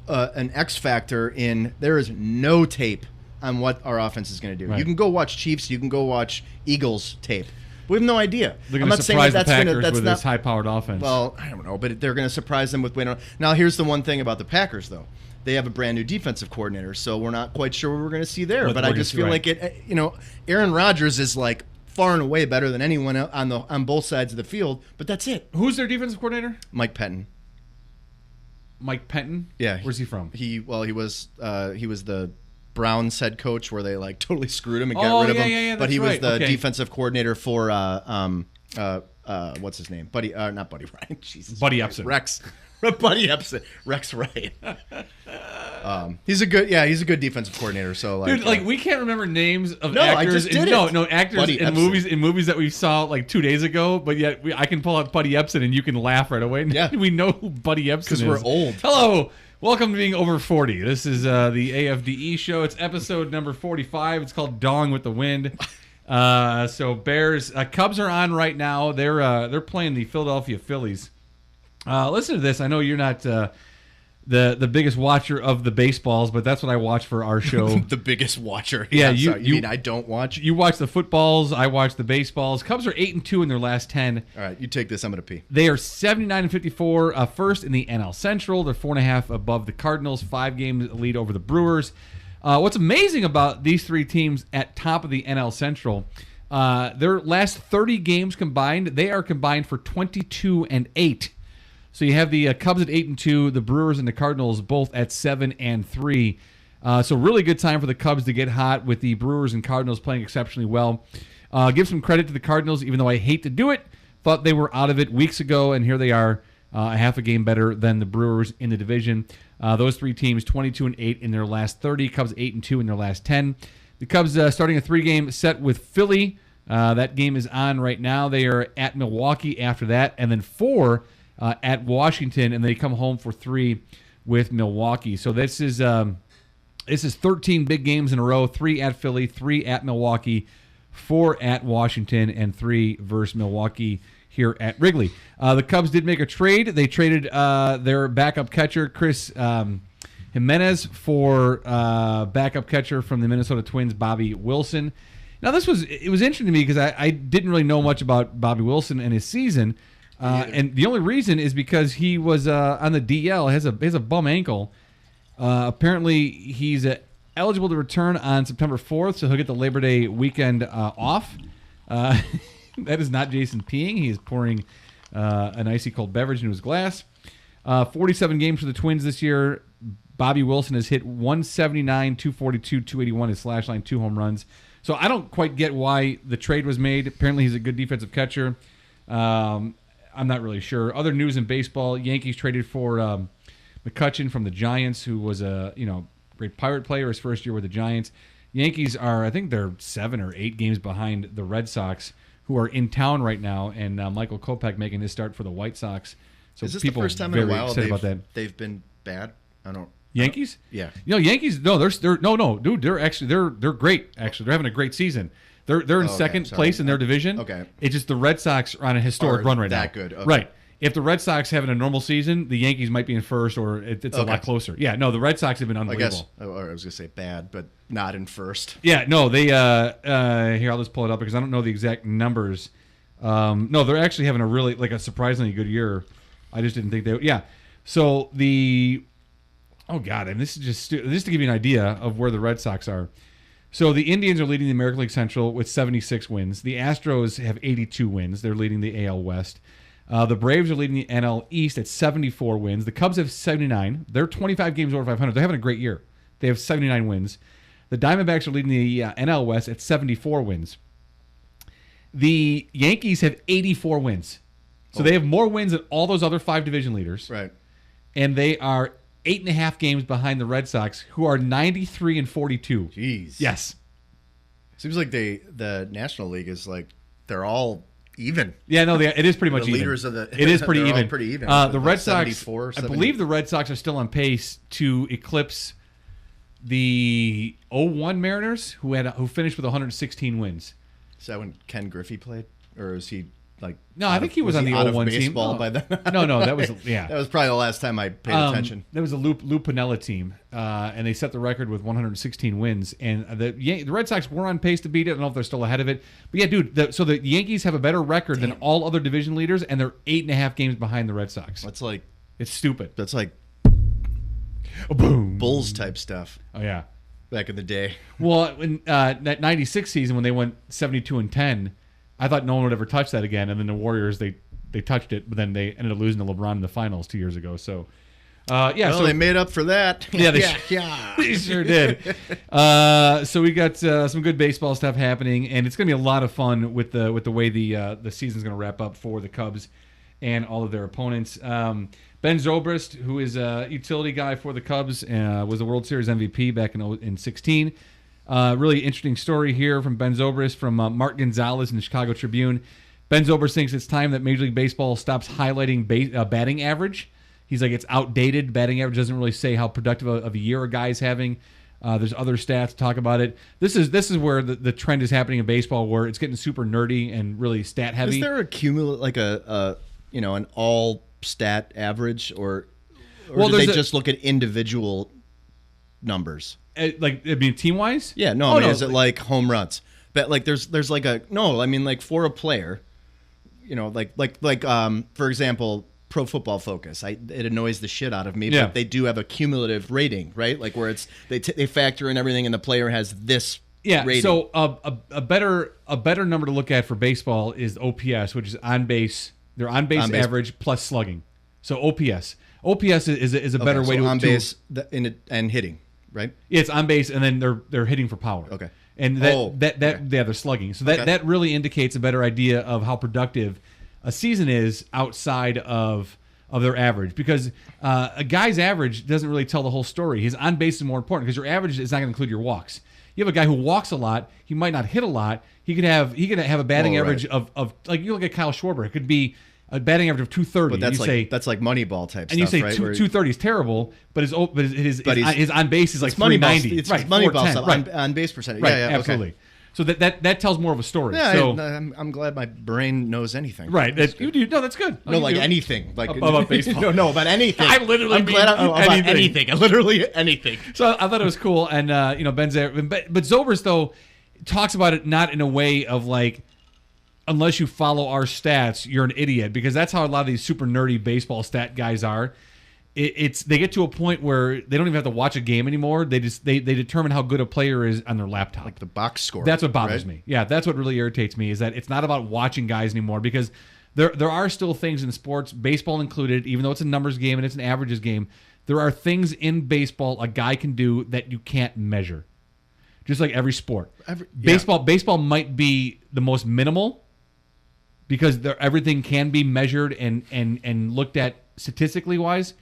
an X factor in there is no tape on what our offense is going to do. Right. You can go watch Chiefs. You can go watch Eagles tape. We have no idea. They're going to surprise the Packers with this high-powered offense. Well, I don't know, but they're going to surprise them with winning. Now, here's the one thing about the Packers, though. They have a brand new defensive coordinator, so we're not quite sure what we're going to see there. But I just feel like Aaron Rodgers is like far and away better than anyone on both sides of the field. But that's it. Who's their defensive coordinator? Mike Pettine. Mike Pettine? Yeah. Where's he from? He was the Browns head coach where they like totally screwed him and got rid of him. Yeah, but he was right. the defensive coordinator for what's his name? Not Buddy Ryan. Jesus. Buddy Epson. Rex. Buddy Epson. Rex Wright. He's a good defensive coordinator. So like, dude, we can't remember names of No, I actors. just did it. No, actors Buddy in Epson. movies that we saw like 2 days ago. But yet I can pull out Buddy Epson and you can laugh right away. Yeah. We know who Buddy Epson is because we're old. Hello. Welcome to being over 40. This is the AFDE show. It's episode number 45. It's called Dong with the Wind. So Bears, Cubs are on right now. They're playing the Philadelphia Phillies. Listen to this. I know you're not the biggest watcher of the baseballs, but that's what I watch for our show. The biggest watcher. Yeah, you mean I don't watch? You watch the footballs. I watch the baseballs. Cubs are 8-2 in their last 10. All right, you take this. I'm gonna pee. They are 79-54, first in the NL Central. They're 4.5 above the Cardinals, 5 games lead over the Brewers. What's amazing about these three teams at top of the NL Central, their last 30 games combined, they are combined for 22-8. So you have the Cubs at 8-2, the Brewers and the Cardinals both at 7-3. So really good time for the Cubs to get hot with the Brewers and Cardinals playing exceptionally well. Give some credit to the Cardinals, even though I hate to do it. Thought they were out of it weeks ago, and here they are, a half a game better than the Brewers in the division. Those three teams, 22-8 in their last 30. Cubs 8-2 in their last 10. The Cubs starting a 3-game set with Philly. That game is on right now. They are at Milwaukee after that, and then 4 at Washington, and they come home for 3 with Milwaukee. So this is 13 big games in a row: 3 at Philly, 3 at Milwaukee, 4 at Washington, and 3 versus Milwaukee here at Wrigley. The Cubs did make a trade. They traded their backup catcher, Chris Jimenez, for backup catcher from the Minnesota Twins, Bobby Wilson. Now, it was interesting to me because I didn't really know much about Bobby Wilson and his season. And the only reason is because he was on the DL, has a bum ankle. Apparently, he's eligible to return on September 4th, so he'll get the Labor Day weekend off. That is not Jason peeing. He is pouring an icy cold beverage into his glass. 47 games for the Twins this year. Bobby Wilson has hit 179, 242, 281, his slash line, 2 home runs. So I don't quite get why the trade was made. Apparently, he's a good defensive catcher. I'm not really sure. Other news in baseball: Yankees traded for McCutchen from the Giants, who was a great Pirate player his first year with the Giants. Yankees are, I think they're 7 or 8 games behind the Red Sox, who are in town right now, and Michael Kopech making his start for the White Sox. So is this people the first time in a while they've been bad? Yankees? Yeah. Yankees. No, dude. They're great. Actually, they're having a great season. They're in second place in their division. Okay. It's just the Red Sox are on a historic run right now. That good. Okay. Right. If the Red Sox having a normal season, the Yankees might be in first, or it's a lot closer. Yeah. No, the Red Sox have been unbelievable. I was gonna say bad, but not in first. Yeah. No, they. Here, I'll just pull it up because I don't know the exact numbers. No, they're actually having a really a surprisingly good year. I just didn't think they. Yeah. So the. Oh God! And this is just to give you an idea of where the Red Sox are. So the Indians are leading the American League Central with 76 wins. The Astros have 82 wins. They're leading the AL West. The Braves are leading the NL East at 74 wins. The Cubs have 79. They're 25 games over 500. They're having a great year. They have 79 wins. The Diamondbacks are leading the NL West at 74 wins. The Yankees have 84 wins. So they have more wins than all those other 5 division leaders. Right. And they are 8.5 games behind the Red Sox, who are 93 and 42. Jeez. Yes. Seems like the National League is like they're all even. Yeah, no, it is pretty much the even. leaders of the it is pretty they're even. all pretty even. The Red Sox, 74, I believe the Red Sox are still on pace to eclipse the 01 Mariners, who finished with 116 wins. Is that when Ken Griffey played, or is he like? No, I think he was on the out 01 of baseball team. by then. No, that was that was probably the last time I paid attention. That was a Lou Piniella team, and they set the record with 116 wins. And the Red Sox were on pace to beat it. I don't know if they're still ahead of it, but yeah, dude. So the Yankees have a better record than all other division leaders, and they're 8.5 games behind the Red Sox. It's stupid. That's like boom Bulls type stuff. Oh yeah. Back in the day. Well, in that 96 season when they went 72-10, I thought no one would ever touch that again. And then the Warriors, they touched it, but then they ended up losing to LeBron in the finals 2 years ago. So, so they made up for that. Yeah, they sure did. So we got some good baseball stuff happening, and it's going to be a lot of fun with the way the season's going to wrap up for the Cubs and all of their opponents. Ben Zobrist, who is a utility guy for the Cubs, was the World Series MVP back in 16. Really interesting story here from Ben Zobrist from Mark Gonzalez in the Chicago Tribune. Ben Zobrist thinks it's time that Major League Baseball stops highlighting batting average. He's like, it's outdated. Batting average doesn't really say how productive of a year a guy's having. There's other stats to talk about it. This is where the trend is happening in baseball, where it's getting super nerdy and really stat heavy. Is there a cumulative, like an all stat average, or do they just look at individual numbers? Team wise? Yeah, no. Is it like home runs? But like there's like a no. I mean, like for a player, for example, Pro Football Focus. It annoys the shit out of me, but they do have a cumulative rating, right? Like where it's they factor in everything, and the player has this. Yeah. rating. So a better number to look at for baseball is OPS, which is on base. Their on base average plus slugging. So OPS is a better way to on base and hitting, right? Yeah, it's on base, and then they're hitting for power. Okay. And they're slugging. So that really indicates a better idea of how productive a season is outside of their average, because a guy's average doesn't really tell the whole story. His on base is more important, because your average is not going to include your walks. You have a guy who walks a lot. He might not hit a lot. He could have a batting average of like, you look at Kyle Schwarber. It could be a batting average of 230. But that's like Moneyball type and stuff, right? And you say 230 is terrible, but his on base is like 390. It's Moneyball stuff. Right. On base percentage. Right, yeah, absolutely. Okay. So that tells more of a story. Yeah, so I'm glad my brain knows anything. Right. You do. No, that's good. No, like anything. Like about baseball. No, about anything. I'm glad about anything. Literally anything. So I thought it was cool, and Ben's there, but Zobrist though talks about it not in a way of like, unless you follow our stats, you're an idiot, because that's how a lot of these super nerdy baseball stat guys are. They get to a point where they don't even have to watch a game anymore. They determine how good a player is on their laptop, like the box score. That's what bothers me. Yeah, that's what really irritates me, is that it's not about watching guys anymore, because there are still things in sports, baseball included, even though it's a numbers game and it's an averages game. There are things in baseball a guy can do that you can't measure, just like every sport. Baseball might be the most minimal, because everything can be measured and looked at statistically wise.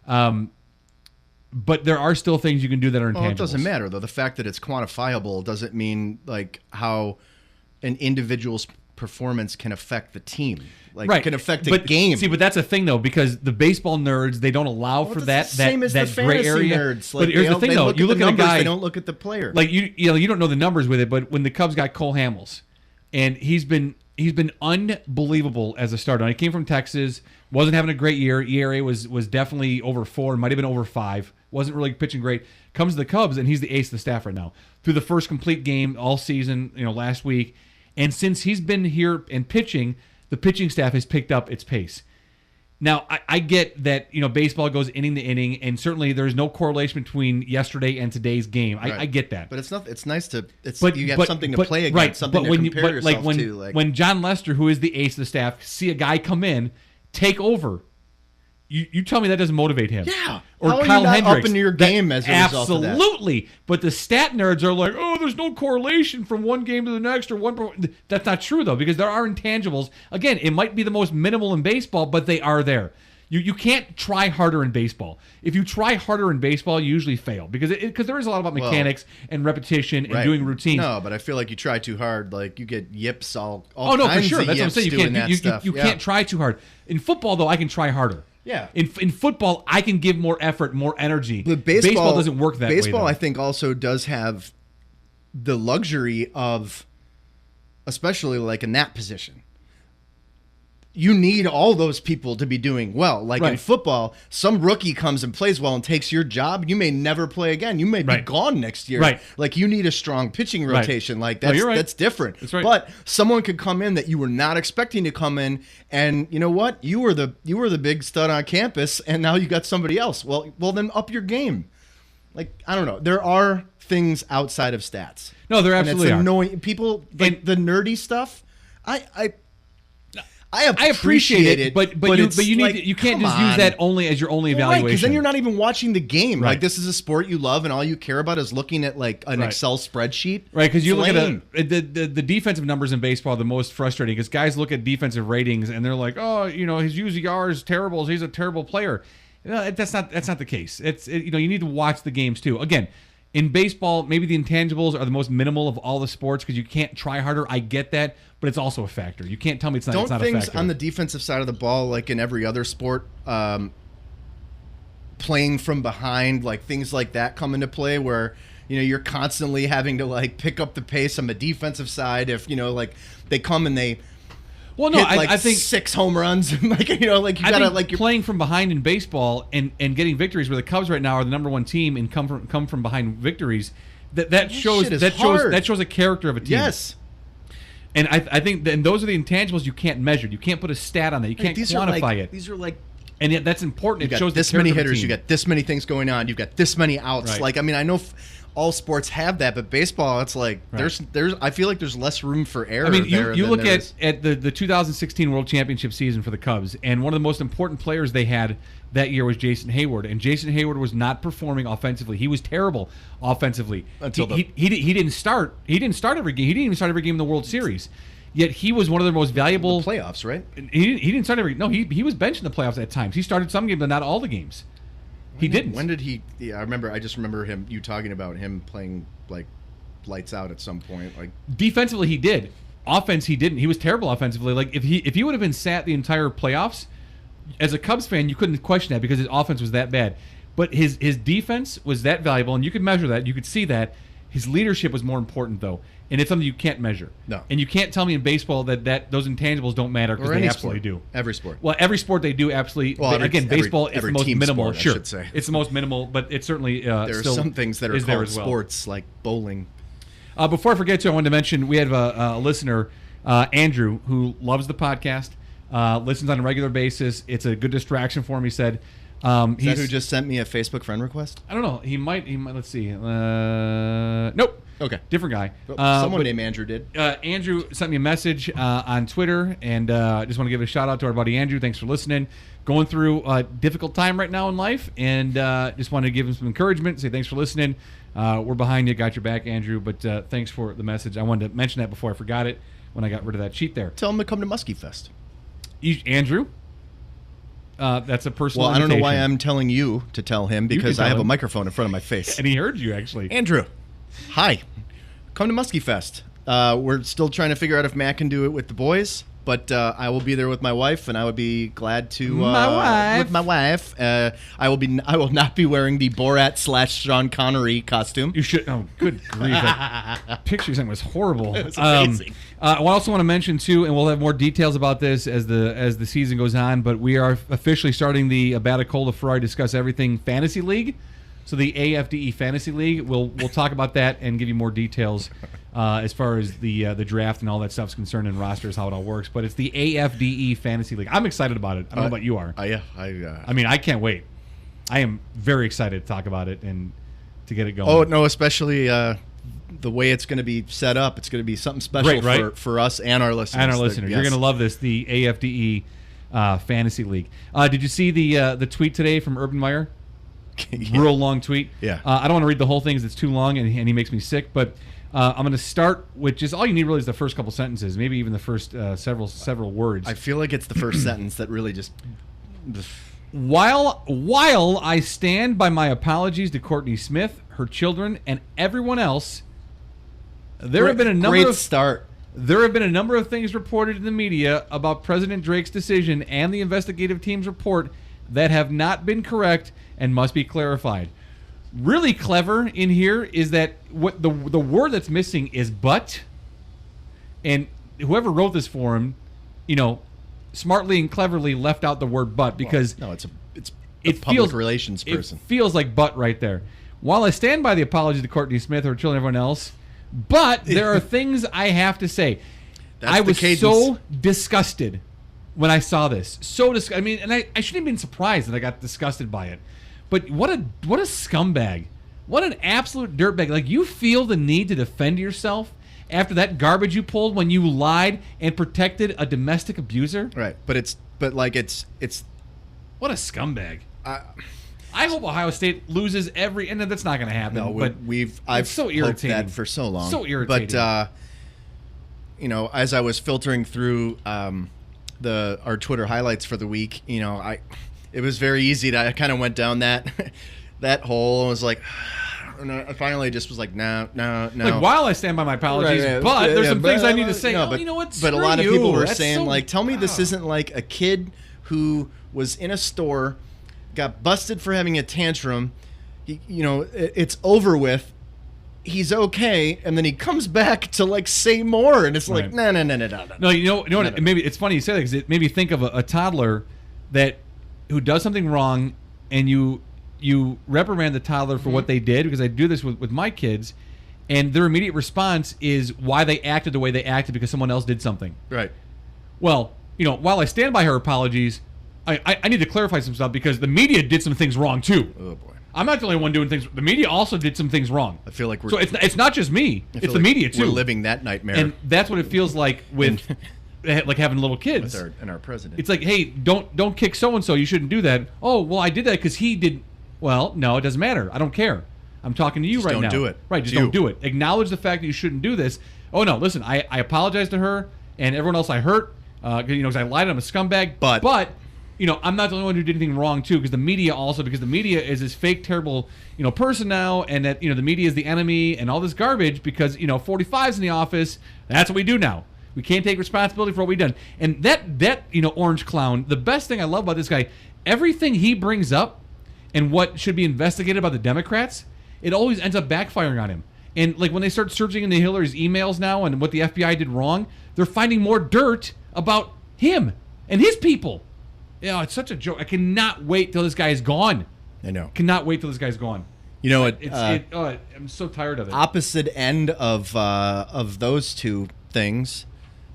But there are still things you can do that are intangibles. Well, it doesn't matter, though. The fact that it's quantifiable doesn't mean like how an individual's performance can affect the team. Like can affect the game. See, but that's a thing though, because the baseball nerds, they don't allow for that same as that the gray fantasy area. Nerds. But here's the thing though, you look at a guy, they don't look at the player. Like you don't know the numbers with it, but when the Cubs got Cole Hamels, and he's been unbelievable as a starter. He came from Texas, wasn't having a great year. ERA was definitely over 4, might have been over 5. Wasn't really pitching great. Comes to the Cubs, and he's the ace of the staff right now. Through the first complete game all season, last week. And since he's been here and pitching, the pitching staff has picked up its pace. Now, I get that, baseball goes inning to inning, and certainly there's no correlation between yesterday and today's game. I get that. But it's nice to you have something to play against, right, something to compare yourself to. When John Lester, who is the ace of the staff, see a guy come in, take over, you tell me that doesn't motivate him. Yeah. Or How Kyle are you not Hendricks. up in your game as a result of that? Absolutely. But the stat nerds are like, oh, there's no correlation from one game to the next, or that's not true though, because there are intangibles. Again, it might be the most minimal in baseball, but they are there. You can't try harder in baseball. If you try harder in baseball, you usually fail because there is a lot about mechanics and repetition and doing routines. No, but I feel like you try too hard, like you get yips all oh no, for kinds sure. of That's what I'm saying. You Yeah. can't try too hard. In football, though, I can try harder. Yeah. In football, I can give more effort, more energy. But baseball doesn't work that way. Baseball, I think, also does have the luxury of, especially like in that position, you need all those people to be doing well. Like in football, some rookie comes and plays well and takes your job. You may never play again. You may be gone next year. Right. Like you need a strong pitching rotation. Like that's that's different. That's right. But someone could come in that you were not expecting to come in, and you know what? You were the big stud on campus, and now you got somebody else. Well, then up your game. Like I don't know. There are things outside of stats. No, there absolutely and it's are. annoying. People like the nerdy stuff. I appreciate it, but you can't just use that only as your only evaluation. Because then you're not even watching the game. Right. Like this is a sport you love, and all you care about is looking at like an Excel spreadsheet. Right, because you look at the defensive numbers in baseball are the most frustrating because guys look at defensive ratings and they're like, oh, his UZR is terrible. He's a terrible player. That's not the case. You need to watch the games too. Again. In baseball, maybe the intangibles are the most minimal of all the sports because you can't try harder. I get that, but it's also a factor. You can't tell me it's not a factor. Don't things on the defensive side of the ball, like in every other sport, playing from behind, like things like that come into play where, you're constantly having to like pick up the pace on the defensive side if, like they come and they I think 6 home runs. You gotta you're playing from behind in baseball and getting victories. Where the Cubs right now are the number 1 team and come from behind victories. That shows a character of a team. Yes. And I think and those are the intangibles you can't measure. You can't put a stat on that. You can't quantify it. These are like. And yet that's important. It shows this many hitters. You got this many things going on. You've got this many outs. Right. Like I know. All sports have that, but baseball, it's like there's. I feel like there's less room for error. I mean, you look at the 2016 World Championship season for the Cubs, and one of the most important players they had that year was Jason Hayward, and Jason Hayward was not performing offensively. He was terrible offensively until he didn't start. He didn't start every game. He didn't even start every game in the World Series. Yet he was one of the most valuable playoffs. Right? He didn't start every. No, he was benched in the playoffs at times. He started some games, but not all the games. He didn't. When did he? Yeah, I just remember him. You talking about him playing like lights out at some point. Like defensively, he did. Offense, he didn't. He was terrible offensively. Like if he would have been sat the entire playoffs, as a Cubs fan, you couldn't question that because his offense was that bad. But his defense was that valuable, and you could measure that. You could see that. His leadership was more important, though, and it's something you can't measure. No. And you can't tell me in baseball that those intangibles don't matter because they absolutely do. Every sport. Well, every sport they do absolutely. Well, baseball is the most minimal. Sport, sure, I should say. It's the most minimal, but it certainly there are still some things that are called sports, like bowling. Before I forget to, I wanted to mention we have a listener, Andrew, who loves the podcast, listens on a regular basis. It's a good distraction for him. He said. Is that who just sent me a Facebook friend request? I don't know. He might. Let's see. Nope. Okay. Different guy. Someone named Andrew did. Andrew sent me a message on Twitter, and just want to give a shout out to our buddy Andrew. Thanks for listening. Going through a difficult time right now in life, and just want to give him some encouragement. Say thanks for listening. We're behind you. Got your back, Andrew. But thanks for the message. I wanted to mention that before I forgot it when I got rid of that sheet there. Tell him to come to Musky Fest. Andrew? That's a personal Well, I don't know why invitation. I'm telling you to tell him because I have a microphone in front of my face. And he heard you, actually. Andrew, hi. Come to Musky Fest. We're still trying to figure out if Matt can do it with the boys, but I will be there with my wife, and I would be glad to. With my wife. I will not be wearing the Borat/Sean Connery costume. You should. Oh, good grief! That picture thing was horrible. It was amazing. I also want to mention too, and we'll have more details about this as the season goes on. But we are officially starting the Batacola Ferrari Discuss Everything Fantasy League. So the AFDE Fantasy League, we'll talk about that and give you more details as far as the draft and all that stuff's concerned and rosters, how it all works. But it's the AFDE Fantasy League. I'm excited about it. I don't know about you are. Yeah. I mean, I can't wait. I am very excited to talk about it and to get it going. Oh, no, especially the way it's going to be set up. It's going to be something special for us and our listeners. Yes. You're going to love this, the AFDE Fantasy League. Did you see the tweet today from Urban Meyer? Yeah. Real long tweet. Yeah. I don't want to read the whole thing because it's too long and he makes me sick. But I'm going to start with just all you need really is the first couple sentences, maybe even the first several words. I feel like it's the first sentence that really just. While I stand by my apologies to Courtney Smith, her children, and everyone else, there have been a number of things reported in the media about President Drake's decision and the investigative team's report that have not been correct and must be clarified. Really clever in here is that what the word that's missing is but, and whoever wrote this for him, smartly and cleverly left out the word but because it's a public relations person. It feels like but right there. While I stand by the apology to Courtney Smith, her children, and everyone else, but there are things I have to say. I was so disgusted when I saw this. I mean, and I shouldn't have been surprised that I got disgusted by it. But what a scumbag. What an absolute dirtbag. Like, you feel the need to defend yourself after that garbage you pulled when you lied and protected a domestic abuser? Right. But it's what a scumbag. I hope Ohio State loses and that's not going to happen. No, I've so irritating. Hoped that for so long. So irritating. But as I was filtering through our Twitter highlights for the week, it was very easy to. I kind of went down that hole and was like, and I finally just was like, no. Like, while I stand by my apologies, but there's some things I need to say. But, you know what? But a lot of people were saying, so, like, tell me this isn't like a kid who was in a store, got busted for having a tantrum. It's over with. He's okay, and then he comes back to like say more, and it's like, no. No, you know what? Maybe it's funny you say that because it made me think of a toddler who does something wrong, and you reprimand the toddler for what they did, because I do this with my kids, and their immediate response is why they acted the way they acted because someone else did something. Right. Well, while I stand by her apologies, I need to clarify some stuff because the media did some things wrong too. Oh boy. I'm not the only one doing things. The media also did some things wrong. I feel like it's not just me. It's the media too. We're living that nightmare, and that's what it feels like with like having little kids. And our president. It's like, hey, don't kick so and so. You shouldn't do that. Oh, well, I did that because he did. Well, no, it doesn't matter. I don't care. I'm talking to you right now. Don't do it. Right, just don't do it. Acknowledge the fact that you shouldn't do this. Oh no, listen, I apologize to her and everyone else I hurt. Because I lied. I'm a scumbag. But I'm not the only one who did anything wrong too. Because the media is this fake, terrible, person now, and that the media is the enemy and all this garbage. Because 45's in the office. That's what we do now. We can't take responsibility for what we've done. And that orange clown. The best thing I love about this guy, everything he brings up, and what should be investigated by the Democrats, it always ends up backfiring on him. And like when they start searching into Hillary's emails now and what the FBI did wrong, they're finding more dirt about him and his people. It's such a joke. I cannot wait till this guy is gone. I know. Cannot wait till this guy's gone. I'm so tired of it. Opposite end of those two things.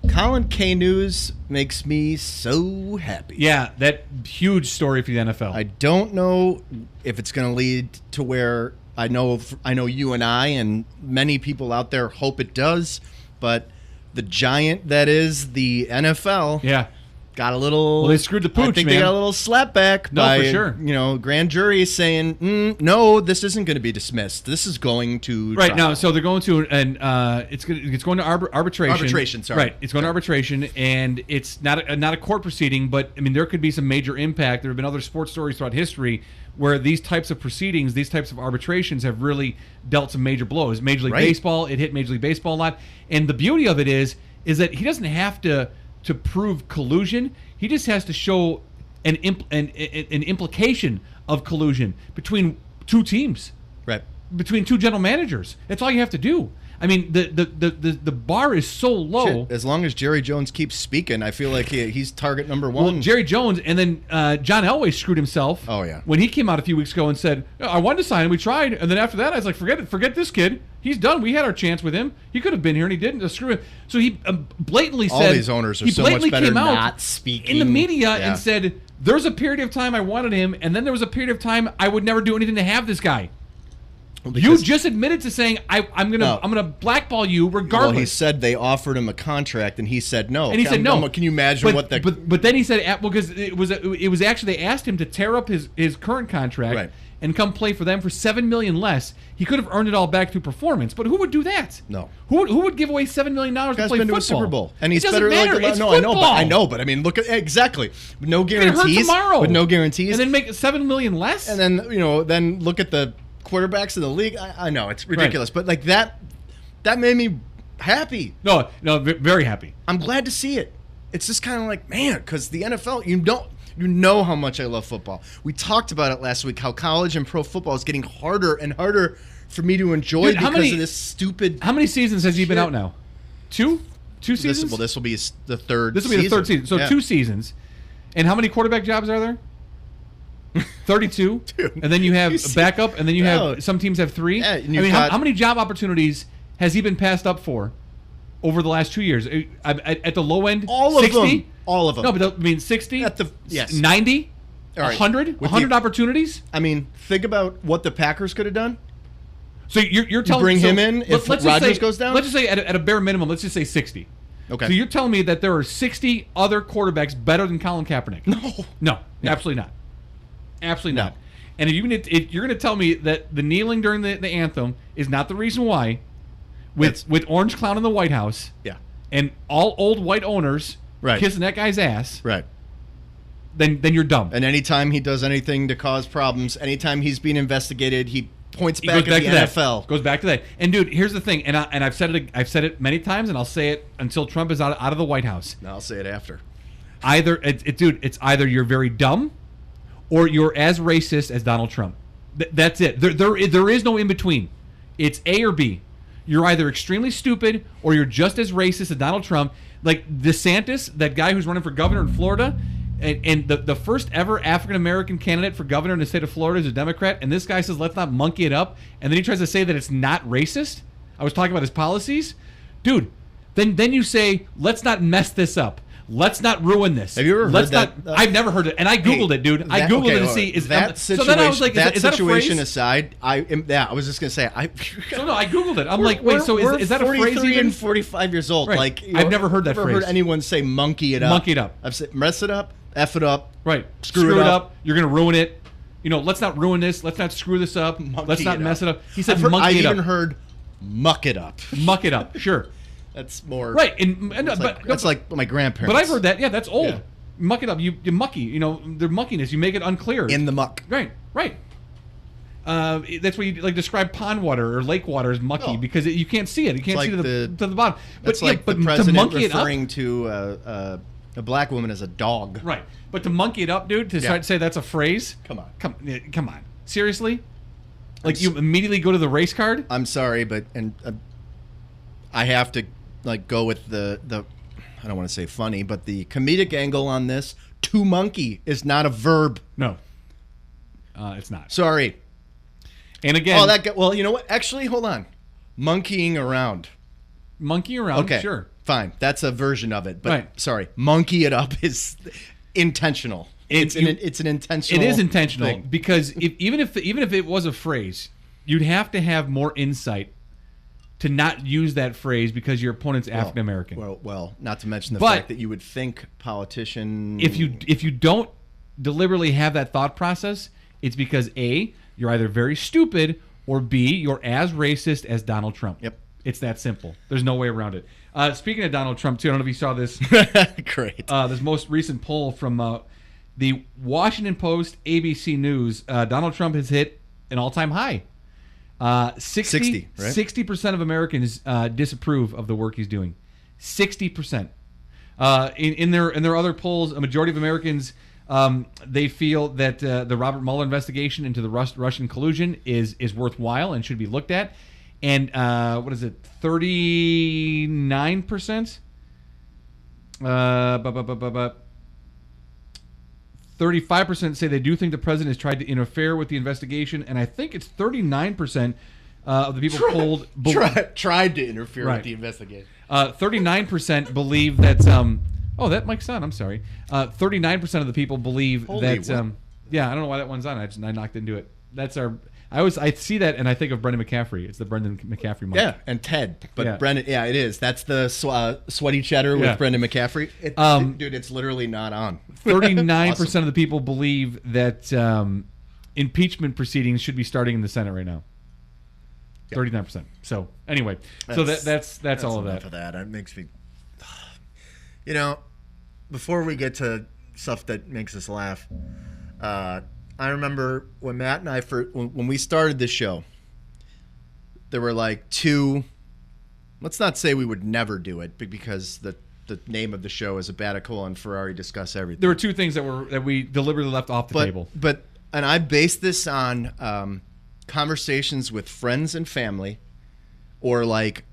Colin K. News makes me so happy. Yeah, that huge story for the NFL. I don't know if it's going to lead to where I know you and I and many people out there hope it does, but the giant that is the NFL got a little... Well, they screwed the pooch, I think man. they got a little slapback by, for sure. Grand jury saying, no, this isn't going to be dismissed. This is going to right trial. now. So they're going to it's going to arbitration. Arbitration, sorry. Right, it's going to arbitration, and it's not a court proceeding, but I mean there could be some major impact. There have been other sports stories throughout history where these types of proceedings, these types of arbitrations have really dealt some major blows. Major League Baseball, it hit Major League Baseball a lot, and the beauty of it is that he doesn't have to prove collusion. He just has to show an implication of collusion between two teams, right? Between two general managers. That's all you have to do. I mean, the bar is so low. Shit, as long as Jerry Jones keeps speaking, I feel like he's target number one. Well, Jerry Jones, and then John Elway screwed himself. Oh yeah. When he came out a few weeks ago and said, "I wanted to sign him, we tried," and then after that, I was like, "Forget this kid. He's done. We had our chance with him. He could have been here, and he didn't. Just screw it." So he blatantly said, "All these owners are so much better not speaking in the media and said, there's a period of time I wanted him, and then there was a period of time I would never do anything to have this guy." You just admitted to saying I'm gonna blackball you regardless. Well, he said they offered him a contract, and he said no. And he said no. Can you imagine what the? But then he said, well, because it was actually they asked him to tear up his current contract. Right. And come play for them for $7 million less. He could have earned it all back through performance, but who would do that? No. Who would give away $7 million to play been football? To a Super Bowl, and he's it better. Matter. It's no, football. I know, but I mean, look at exactly. No guarantees. Hurt tomorrow. With no guarantees, and then make $7 million less. And then then look at the quarterbacks in the league. I know it's ridiculous, but like that made me happy. No, very happy. I'm glad to see it. It's just kind of like, man, because the NFL, you know how much I love football. We talked about it last week, how college and pro football is getting harder and harder for me to enjoy because of this stupid. How many seasons has he been out now? Two seasons? This will be the third. This will be the third season. So 2 seasons. And how many quarterback jobs are there? 32. Dude, and then you have a backup, and then you have some teams have 3. Yeah, how many job opportunities has he been passed up for over the last 2 years? At the low end, all 60? of them. All of them. No, but 60? At the 90? All right. 100? 100 opportunities? I mean, think about what the Packers could have done. So you're telling bring me him in if Rodgers goes down? Let's just say at a bare minimum, let's just say 60. Okay. So you're telling me that there are 60 other quarterbacks better than Colin Kaepernick? No, absolutely not. Absolutely not. And if you're going to tell me that the kneeling during the anthem is not the reason why, with Orange Clown in the White House, and all old white owners kissing that guy's ass, then you're dumb. And anytime he does anything to cause problems, anytime he's being investigated, he points back at the NFL. Goes back to that. And dude, here's the thing, and I've said it many times, and I'll say it until Trump is out of the White House. No, I'll say it after. It's either you're very dumb, or you're as racist as Donald Trump. That's it. There is no in between. It's A or B. You're either extremely stupid or you're just as racist as Donald Trump. Like DeSantis, that guy who's running for governor in Florida, and the first ever African American candidate for governor in the state of Florida is a Democrat, and this guy says, let's not monkey it up, and then he tries to say that it's not racist. I was talking about his policies. Dude, then you say, let's not mess this up. Let's not ruin this. Have you ever heard that? I've never heard it, and I Googled it, dude. I Googled it to see. That situation, so then I was like, that is that a situation phrase? aside, I was just going to say, I Googled it. I'm like, wait, so is that a phrase? 43 and 45 years old. Right. Like, I've never heard that phrase. phrase. Never heard anyone say monkey it up. Monkey it up. I've said mess it up, F it up. Right. Screw it up. You're going to ruin it. Let's not ruin this. Let's not screw this up. Let's not mess it up. He said monkey it up. I've even heard muck it up. Muck it up, sure. That's more... Right. That's like my grandparents. But I've heard that. Yeah, that's old. Yeah. Muck it up. You mucky. Their muckiness. You make it unclear. In the muck. Right. That's why you describe pond water or lake water as mucky because you can't see it. You can't see to the bottom. That's but the president referring to a black woman as a dog. Right. But to monkey it up, dude, to start to say that's a phrase? Come on. Seriously? Like you immediately go to the race card? I'm sorry, but I have to go with the I don't want to say funny, but the comedic angle on this. To monkey is not a verb. No, it's not. Sorry. And again, well, you know what? Actually, hold on. Monkeying around. Okay, sure, fine. That's a version of it. But sorry, monkey it up is intentional. It's an intentional. It is intentional thing. Because even if it was a phrase, you'd have to have more insight to not use that phrase because your opponent's African American. Well, not to mention the fact that you would think politician. If you don't deliberately have that thought process, it's because A, you're either very stupid, or B, you're as racist as Donald Trump. Yep. It's that simple. There's no way around it. Speaking of Donald Trump, too, I don't know if you saw this. Great. This most recent poll from the Washington Post, ABC News. Donald Trump has hit an all-time high. 60% of Americans disapprove of the work he's doing. 60%. In their other polls, a majority of Americans they feel that the Robert Mueller investigation into the Russian collusion is worthwhile and should be looked at. And 39%? 35% say they do think the president has tried to interfere with the investigation, and I think it's 39% of the people polled tried to interfere with the investigation. 39% believe that. That mic's on. I'm sorry. 39% of the people believe that. Yeah, I don't know why that one's on. I knocked into it. That's our. I see that and I think of Brendan McCaffrey. It's the Brendan McCaffrey mic. Yeah, and Ted. But Yeah. Brendan, yeah, it is. That's the sweaty cheddar with Yeah. Brendan McCaffrey. Dude, it's literally not on. 39% of the people believe that impeachment proceedings should be starting in the Senate right now. 39%. So anyway, that's all of enough that. of that. It makes me, before we get to stuff that makes us laugh, I remember when Matt and I when we started this show, there were like two. Let's not say we would never do it, because the name of the show is Sabbatical and Ferrari Discuss Everything. There were two things that we deliberately left off the table. And I based this on conversations with friends and family, or like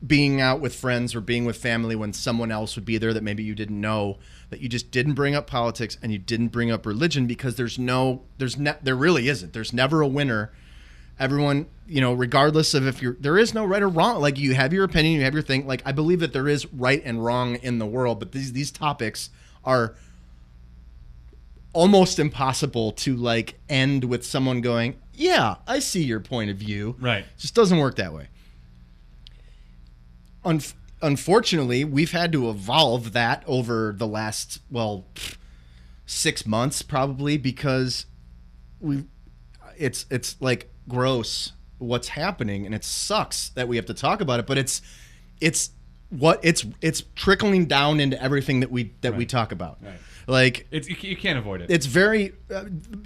being out with friends or being with family when someone else would be there that maybe you didn't know, that you just didn't bring up politics and you didn't bring up religion, because there really isn't. There's never a winner. Everyone, regardless of there is no right or wrong. Like, you have your opinion, you have your thing. Like, I believe that there is right and wrong in the world, but these topics are almost impossible to like end with someone going, yeah, I see your point of view. Right. It just doesn't work that way. Unfortunately, we've had to evolve that over the last 6 months probably, because it's like gross what's happening, and it sucks that we have to talk about it, but it's trickling down into everything that we talk about. Right. Like, you can't avoid it. It's very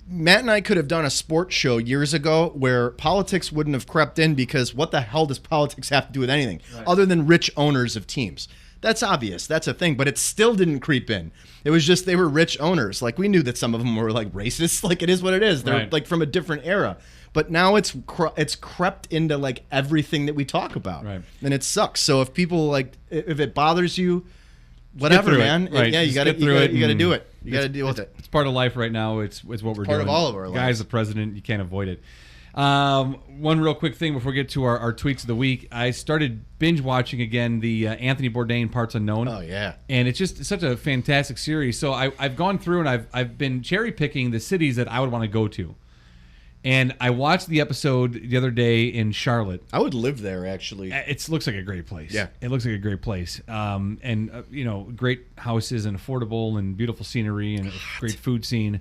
Matt and I could have done a sports show years ago where politics wouldn't have crept in, because what the hell does politics have to do with anything other than rich owners of teams? That's obvious. That's a thing, but it still didn't creep in. It was just they were rich owners. Like, we knew that some of them were like racist. Like, it is what it is. They're like from a different era. But now it's crept into like everything that we talk about, right? And it sucks. So if people if it bothers you, whatever, man. Right. You got to do it. You got to deal with it. It's part of life right now. It's what we're doing. Part of all of our lives. Guy's the president. You can't avoid it. One real quick thing before we get to our tweets of the week. I started binge watching again the Anthony Bourdain Parts Unknown. Oh yeah, and it's just such a fantastic series. So I've gone through and I've been cherry picking the cities that I would want to go to. And I watched the episode the other day in Charlotte. I would live there, actually. It looks like a great place. Yeah. It looks like a great place. Great houses and affordable and beautiful scenery and a great food scene.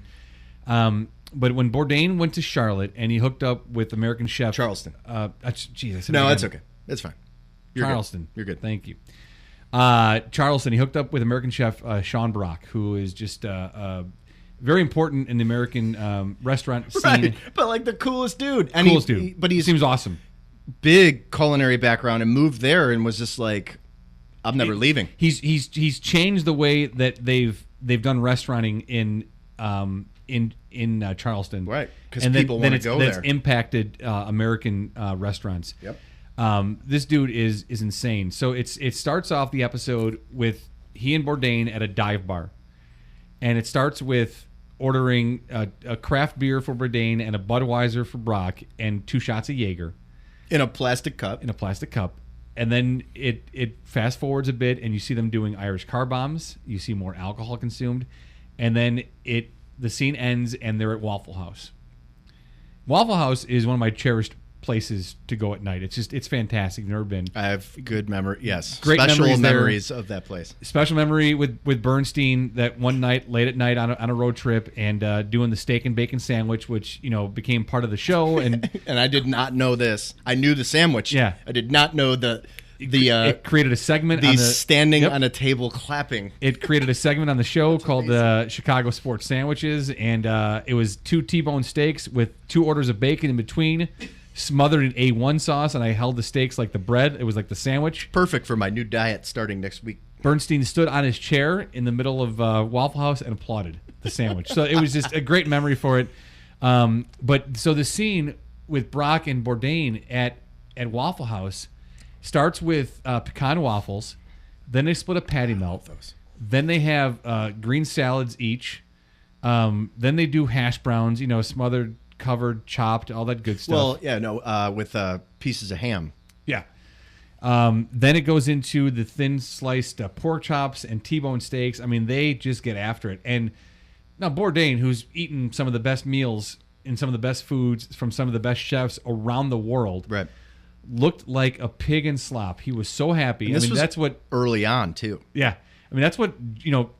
But when Bourdain went to Charlotte and he hooked up with American Chef... Charleston. Geez, no, that's okay. That's fine. Charleston. You're good. Thank you. Charleston, he hooked up with American Chef Sean Brock, who is just... very important in the American restaurant scene. Right, but like the coolest dude. And dude. But he seems awesome. Big culinary background, and moved there and was just like, I'm never leaving. He's changed the way that they've done restauranting in Charleston. Right, because people want to go there. That's impacted American restaurants. Yep. This dude is insane. So it starts off the episode with he and Bourdain at a dive bar. And it starts with ordering a craft beer for Bourdain and a Budweiser for Brock and 2 shots of Jaeger. In a plastic cup. And then it fast forwards a bit and you see them doing Irish car bombs. You see more alcohol consumed. And then the scene ends and they're at Waffle House. Waffle House is one of my cherished places to go at night. It's fantastic. You've never been. I have good memory. Yes, great special memories of that place. Special memory with Bernstein that one night late at night on a road trip and doing the steak and bacon sandwich, which became part of the show. And and I did not know this. I knew the sandwich. Yeah, I did not know it created a segment on standing on a table clapping. It created a segment on the show called Chicago Sports Sandwiches, and it was 2 T-bone steaks with 2 orders of bacon in between, smothered in A1 sauce, and I held the steaks like the bread. It was like the sandwich. Perfect for my new diet starting next week. Bernstein stood on his chair in the middle of Waffle House and applauded the sandwich. So it was just a great memory for it. But so the scene with Brock and Bourdain at Waffle House starts with pecan waffles. Then they split a patty melt. Then they have green salads each. Then they do hash browns, smothered, covered, chopped, all that good stuff. Well, yeah, no, with pieces of ham. Yeah. Then it goes into the thin sliced pork chops and T-bone steaks. I mean, they just get after it. And now Bourdain, who's eaten some of the best meals in some of the best foods from some of the best chefs around the world. Right. Looked like a pig in slop. He was so happy. And this was that's what early on too. Yeah. I mean, that's what,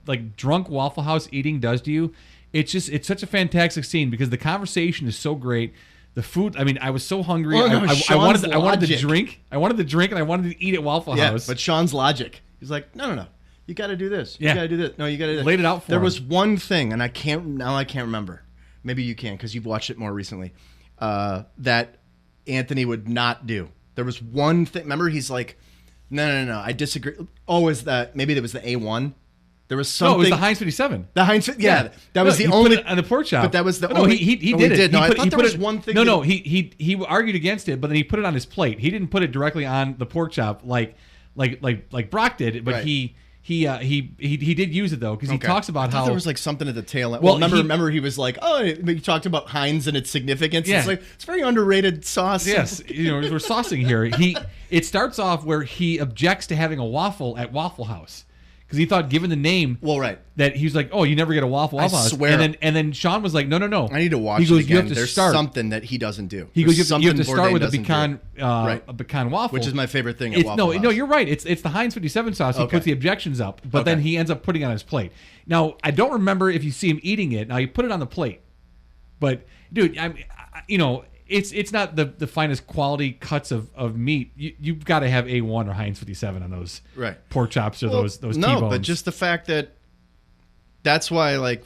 like drunk Waffle House eating does to you. It's such a fantastic scene because the conversation is so great. The food, I mean, I was so hungry. Oh, no, I wanted to logic. drink. I wanted to drink and I wanted to eat at Waffle House. But Sean's logic. He's like, no. You got to do this. Yeah. You got to do this. No, you got to do this. Laid it out for There him. was one thing, and I can't remember. Maybe you can because you've watched it more recently. That Anthony would not do. There was one thing. Remember, he's like, no. I disagree. Oh, maybe there was the A1? There was something. No, it was the Heinz 57. The Heinz, yeah. That was the he only. put it on the pork chop. But that was the no, only. he did it. No, He I put- thought he there put was it- one thing. No, he argued against it, but then he put it on his plate. He didn't put it directly on the pork chop like Brock did, but Right. he did use it though because he Okay. talks about I thought how there was like something at the tail end. Well, Well, remember he was like, oh, he talked about Heinz and its significance. Yeah. It's like it's very underrated sauce. Yes, we're saucing here. It starts off where he objects to having a waffle at Waffle House because he thought, given the name, Well, right. that he was like, oh, you never get a Waffle House. swear. And then Sean was like, no. I need to watch He goes, it again. you have to There's start. something that he doesn't do. He There's goes, you have to something start with Bourdain a doesn't do. pecan, Right. a pecan waffle, Which is my favorite thing at It's, Waffle no, House. you're right. It's the Heinz 57 sauce. He Okay. puts the objections up, but then Okay. he ends up putting it on his plate. Now, I don't remember if you see him eating it. Now, he put it on the plate, but dude, it's not the finest quality cuts of meat. You've got to have A1 or Heinz 57 on those Right. pork chops or those no, T-bones. but just the fact that's why, like,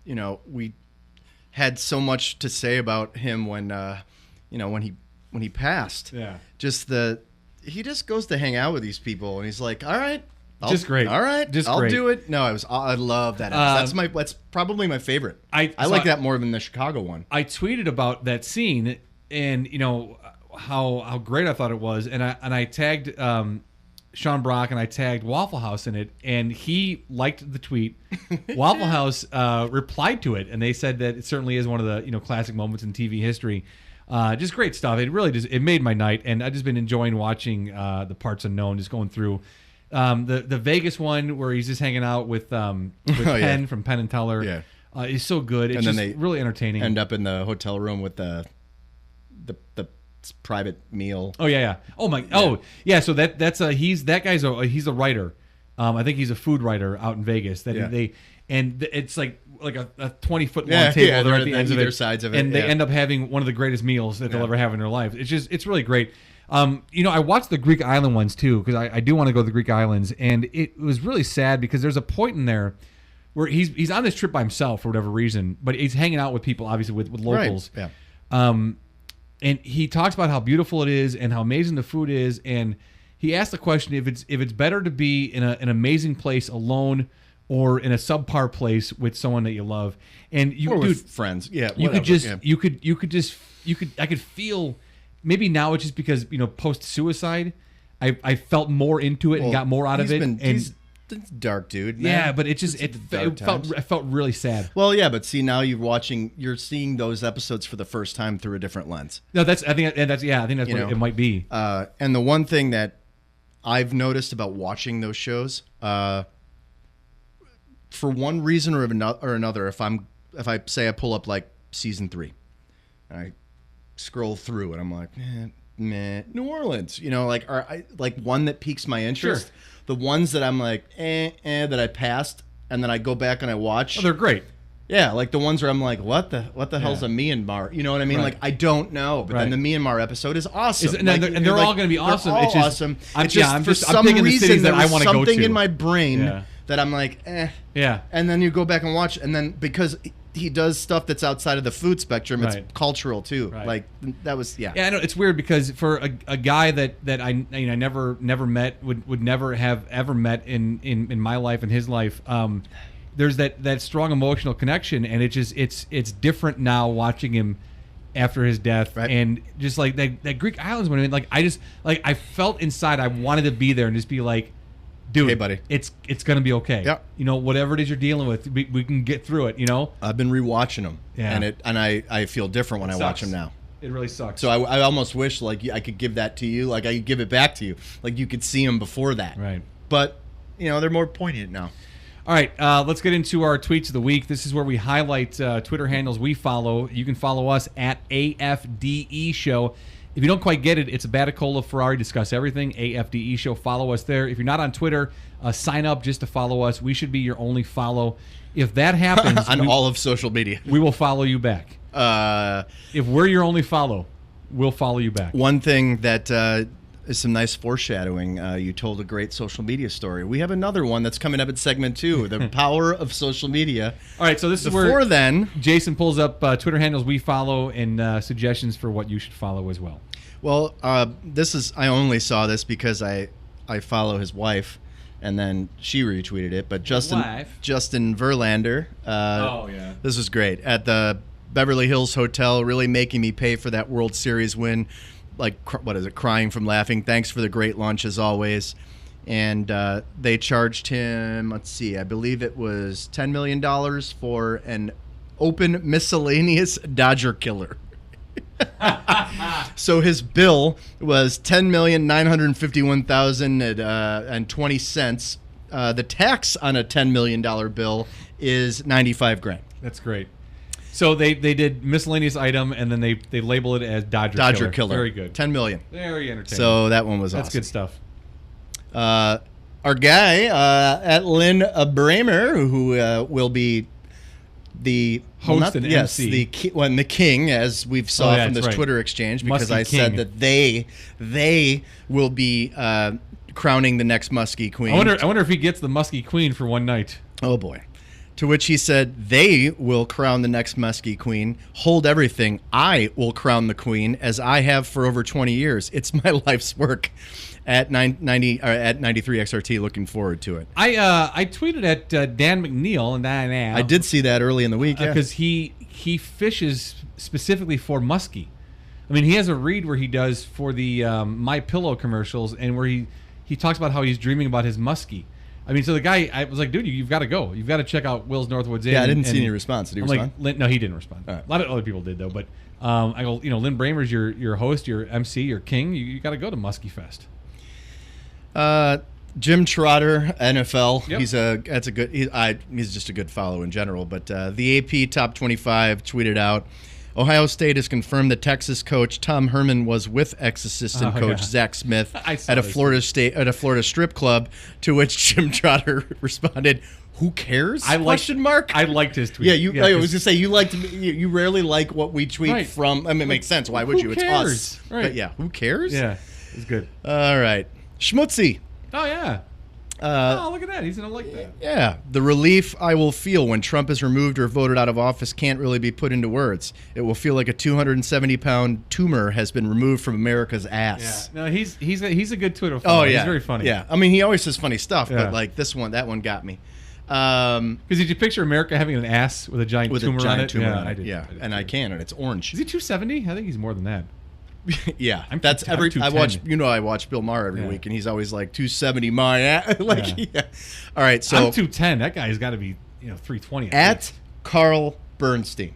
we had so much to say about him when he passed. Yeah. He just goes to hang out with these people, and he's like, all right. Just great. All right, Just I'll great. do it. No, I love that. That's probably my favorite. I like that more than the Chicago one. I tweeted about that scene and how great I thought it was, and I tagged Sean Brock and I tagged Waffle House in it, and he liked the tweet. Waffle House replied to it, and they said that it certainly is one of the classic moments in TV history. Just great stuff. It really it made my night, and I've just been enjoying watching the Parts Unknown, just going through. The Vegas one where he's just hanging out with Penn from Penn and Teller. Yeah. Is so good. It's And then just they really entertaining. End up in the hotel room with the private meal. Oh yeah. Oh my. Yeah. Oh yeah. So that's he's a writer. I think he's a food writer out in Vegas. It's like a 20-foot long table. Yeah, they're at the ends of either it, sides of it, and they end up having one of the greatest meals that they'll ever have in their life. It's really great. I watched the Greek Island ones too because I do want to go to the Greek Islands, and it was really sad because there's a point in there where he's on this trip by himself for whatever reason, but he's hanging out with people, obviously with locals. Right. Yeah. And he talks about how beautiful it is and how amazing the food is, and he asked the question if it's better to be in an amazing place alone or in a subpar place with someone that you love. And with friends. Yeah. You whatever. I could feel, maybe now it's just because post suicide, I felt more into it and got more out of it. He's dark, dude. Man. Yeah, but it felt really sad. Well, yeah, but see, now you're seeing those episodes for the first time through a different lens. No, I think that's what it might be. And the one thing that I've noticed about watching those shows, for one reason or another, if I say I pull up like season 3, and I scroll through and I'm like, meh, New Orleans, like one that piques my interest. Sure. The ones that I'm like, that I passed, and then I go back and I watch. Oh, they're great. Yeah, like the ones where I'm like, what the hell's a Myanmar? You know what I mean? Right. Like I don't know, but then the Myanmar episode is awesome. And they're all going to be awesome. They're all It's just, awesome. I'm for some picking the reason cities that there I was want to go to. something in my brain that I'm like, Yeah. And then you go back and watch, and then because he does stuff that's outside of the food spectrum, it's cultural too. Right. Like that was Yeah, I know it's weird because for a guy that I never met, would never have ever met in my life and his life. There's that strong emotional connection, and it's different now watching him after his death, and just like that Greek Islands one. I felt inside I wanted to be there and just be like, dude, hey buddy, it's gonna be okay. Yeah. Whatever it is you're dealing with, we can get through it. I've been rewatching them, Yeah. and I feel different when I watch them now. It really sucks. So I almost wish like I could give that to you, like I could give it back to you, like you could see them before that. Right. But they're more poignant now. All right, let's get into our tweets of the week. This is where we highlight Twitter handles we follow. You can follow us at AFDE Show. If you don't quite get it, it's a Baticola Ferrari Discuss Everything, AFDE Show. Follow us there. If you're not on Twitter, sign up just to follow us. We should be your only follow. If that happens... on all of social media. We will follow you back. If we're your only follow, we'll follow you back. One thing that is some nice foreshadowing. You told a great social media story. We have another one that's coming up in segment 2, the power of social media. All right, so this is where then Jason pulls up Twitter handles we follow and suggestions for what you should follow as well. Well, I only saw this because I follow his wife, and then she retweeted it. But Justin Verlander, this was great at the Beverly Hills Hotel, really making me pay for that World Series win. Like, what is it? Crying from laughing. Thanks for the great lunch as always. And they charged him, let's see, I believe it was $10 million for an open miscellaneous Dodger killer. So his bill was $10,951,020. The tax on a $10 million bill is $95,000. That's great. So they did miscellaneous item, and then they label it as Dodger Killer. Very good. $10 million. Very entertaining. So that one was That's awesome. good stuff. Our guy at Lynn Bramer, who will be the host and MC. The king, as we've saw from this Twitter exchange, because I said that they will be crowning the next Musky Queen. I wonder if he gets the Musky Queen for one night. Oh boy. To which he said, they will crown the next Musky Queen. Hold everything. I will crown the queen, as I have for over 20 years. It's my life's work. At 93 XRT, looking forward to it. I tweeted at Dan McNeil, and I did see that early in the week, because he fishes specifically for muskie. I mean, he has a read where he does for the My Pillow commercials, and where he talks about how he's dreaming about his muskie. I mean, so the guy, I was like, dude, you've got to go. You've got to check out Will's Northwoods Inn. Yeah, I didn't see any response. Did he respond? Like, no, he didn't respond. Right. A lot of other people did, though. But I go, Lynn Bramer's your host, your MC, your king. You got to go to Musky Fest. Jim Trotter, NFL. Yep. He's just a good follow in general. But the AP Top 25 tweeted out, Ohio State has confirmed that Texas coach Tom Herman was with ex-assistant coach Zach Smith at a Florida strip club. To which Jim Trotter responded, "Who cares?" I liked his tweet. Yeah, I was gonna say you rarely like what we tweet from. I mean, it makes sense. Why would you? Cares? It's us. Right. But yeah, who cares? Yeah, it's good. All right, Schmutzy. Oh yeah. Look at that. He's going to like that. Yeah. The relief I will feel when Trump is removed or voted out of office can't really be put into words. It will feel like a 270-pound tumor has been removed from America's ass. Yeah. No, he's a good Twitter follower. Oh, yeah. He's very funny. Yeah. I mean, he always says funny stuff, but like that one got me. Because did you picture America having an ass with a giant tumor on it? I did. Yeah, and I can, and it's orange. Is he 270? I think he's more than that. Yeah, I watch Bill Maher every week, and he's always like 270 my ass. All right, so I'm 210. That guy's got to be 320. At Carl Bernstein,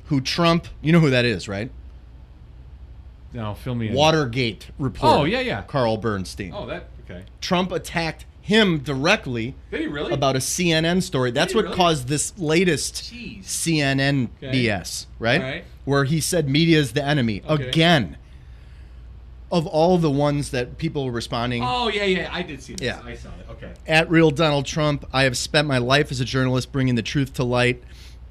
who Trump, you know who that is, right? No, fill me in. Watergate reporter. Oh yeah. Carl Bernstein. Oh, that okay. Trump attacked him directly. Did he really? About a CNN story. That's what caused this latest CNN BS, right? All right. Where he said media is the enemy again. Of all the ones that people were responding. Oh yeah, I did see this. Yeah. I saw it. Okay. At Real Donald Trump, I have spent my life as a journalist bringing the truth to light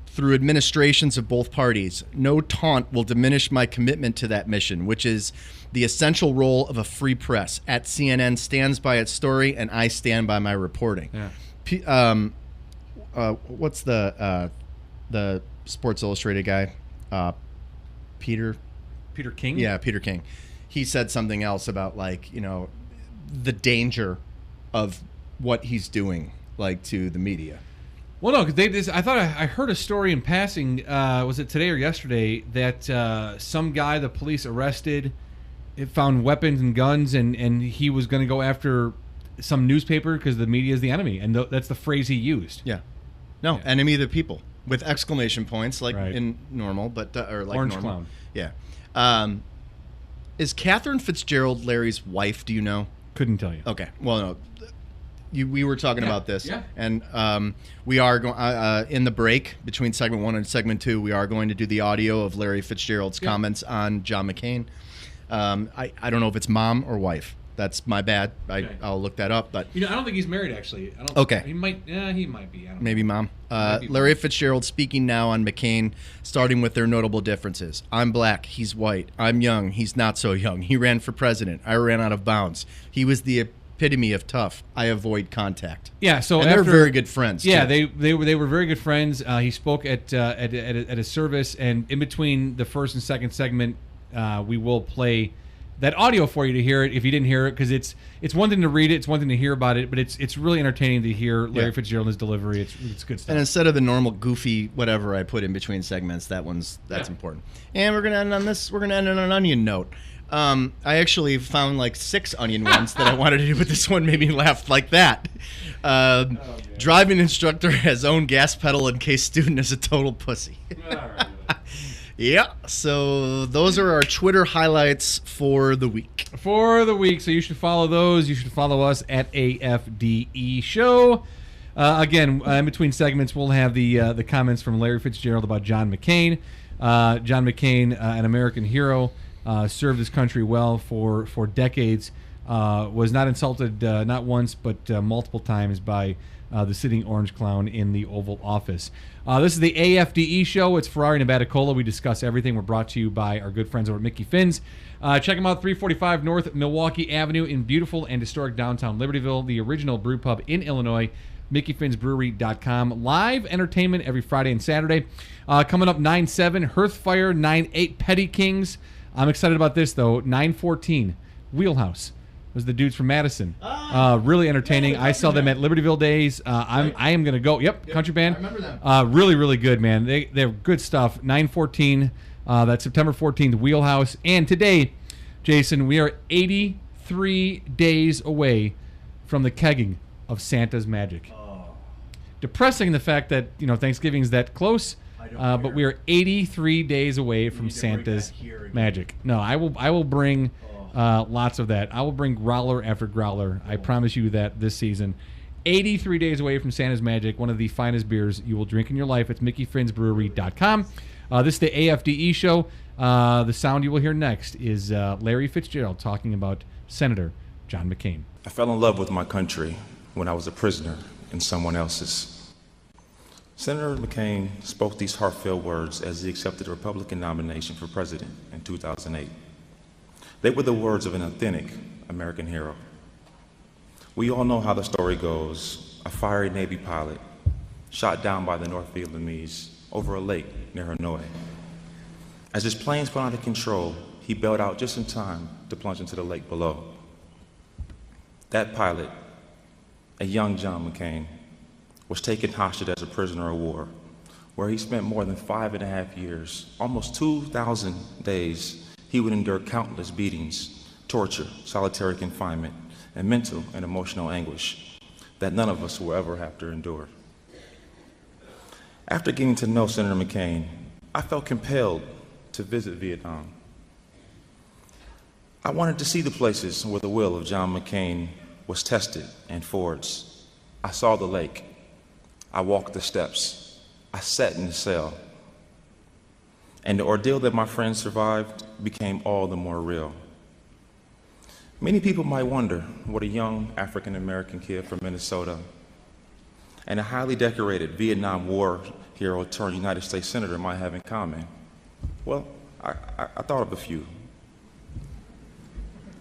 through administrations of both parties. No taunt will diminish my commitment to that mission, which is the essential role of a free press. At CNN stands by its story, and I stand by my reporting. Yeah. What's the Sports Illustrated guy? Peter King? Yeah, Peter King. He said something else about the danger of what he's doing to the media. Well, no, because I thought I heard a story in passing. Was it today or yesterday that some guy the police arrested, found weapons and guns, and he was going to go after some newspaper because the media is the enemy, and that's the phrase he used. Yeah. No, enemy of the people with exclamation points in normal, but or like Orange normal. clown. Yeah. Is Catherine Fitzgerald Larry's wife? Do you know? Couldn't tell you. Okay. Well, no. we were talking about this, yeah. and we are going in the break between segment 1 and segment 2. We are going to do the audio of Larry Fitzgerald's comments on John McCain. I don't know if it's mom or wife. That's my bad. I'll look that up. But I don't think he's married actually. Okay. He might. Yeah, he might be. I don't know. Maybe mom. Larry Fitzgerald speaking now on McCain, starting with their notable differences. I'm black. He's white. I'm young. He's not so young. He ran for president. I ran out of bounds. He was the epitome of tough. I avoid contact. Yeah. So they're very good friends. Yeah, too. they were very good friends. He spoke at a service, and in between the first and second segment, we will play that audio for you to hear it if you didn't hear it, because it's one thing to read it, it's one thing to hear about it, but it's really entertaining to hear Larry Fitzgerald and his delivery. It's good stuff. And instead of the normal goofy whatever I put in between segments, that's important. And we're gonna end on this. We're gonna end on an onion note. I actually found like 6 onion ones that I wanted to do, but this one made me laugh like that. Driving instructor has own gas pedal in case student is a total pussy. All right. Yeah, so those are our Twitter highlights for the week. So you should follow those. You should follow us at AFDE Show. Again, in between segments, we'll have the comments from Larry Fitzgerald about John McCain. John McCain, an American hero, served his country well for decades. Was not insulted not once but multiple times by the sitting orange clown in the Oval Office. This is the AFDE Show. It's Ferrari Nevada Cola. We discuss everything. We're brought to you by our good friends over at Mickey Finn's. Check them out, 345 North Milwaukee Avenue in beautiful and historic downtown Libertyville, the original brew pub in Illinois, MickeyFinnsBrewery.com. Live entertainment every Friday and Saturday. Coming up 9/7, Hearthfire, 9/8, Petty Kings. I'm excited about this, though. 9/14, Wheelhouse. Was the dudes from Madison. Really entertaining. I saw them at Libertyville Days. I am going to go. Yep, country band. I remember them. Really, really good, man. They're good stuff. 9/14, that's September 14th, Wheelhouse. And today, Jason, we are 83 days away from the kegging of Santa's magic. Depressing the fact that Thanksgiving's that close, but we are 83 days away from Santa's magic. No, I will bring... lots of that. I will bring growler after growler. I promise you that this season. 83 days away from Santa's Magic, one of the finest beers you will drink in your life. It's MickeyFinnsBrewery.com. This is the AFDE Show. The sound you will hear next is Larry Fitzgerald talking about Senator John McCain. I fell in love with my country when I was a prisoner in someone else's. Senator McCain spoke these heartfelt words as he accepted the Republican nomination for president in 2008. They were the words of an authentic American hero. We all know how the story goes. A fiery Navy pilot shot down by the North Vietnamese over a lake near Hanoi. As his plane spun out of control, he bailed out just in time to plunge into the lake below. That pilot, a young John McCain, was taken hostage as a prisoner of war, where he spent more than 5.5 years, almost 2,000 days. He would endure countless beatings, torture, solitary confinement, and mental and emotional anguish that none of us will ever have to endure. After getting to know Senator McCain, I felt compelled to visit Vietnam. I wanted to see the places where the will of John McCain was tested and forged. I saw the lake. I walked the steps. I sat in the cell. And the ordeal that my friends survived became all the more real. Many people might wonder what a young African-American kid from Minnesota and a highly decorated Vietnam War hero turned United States Senator might have in common. Well, I thought of a few.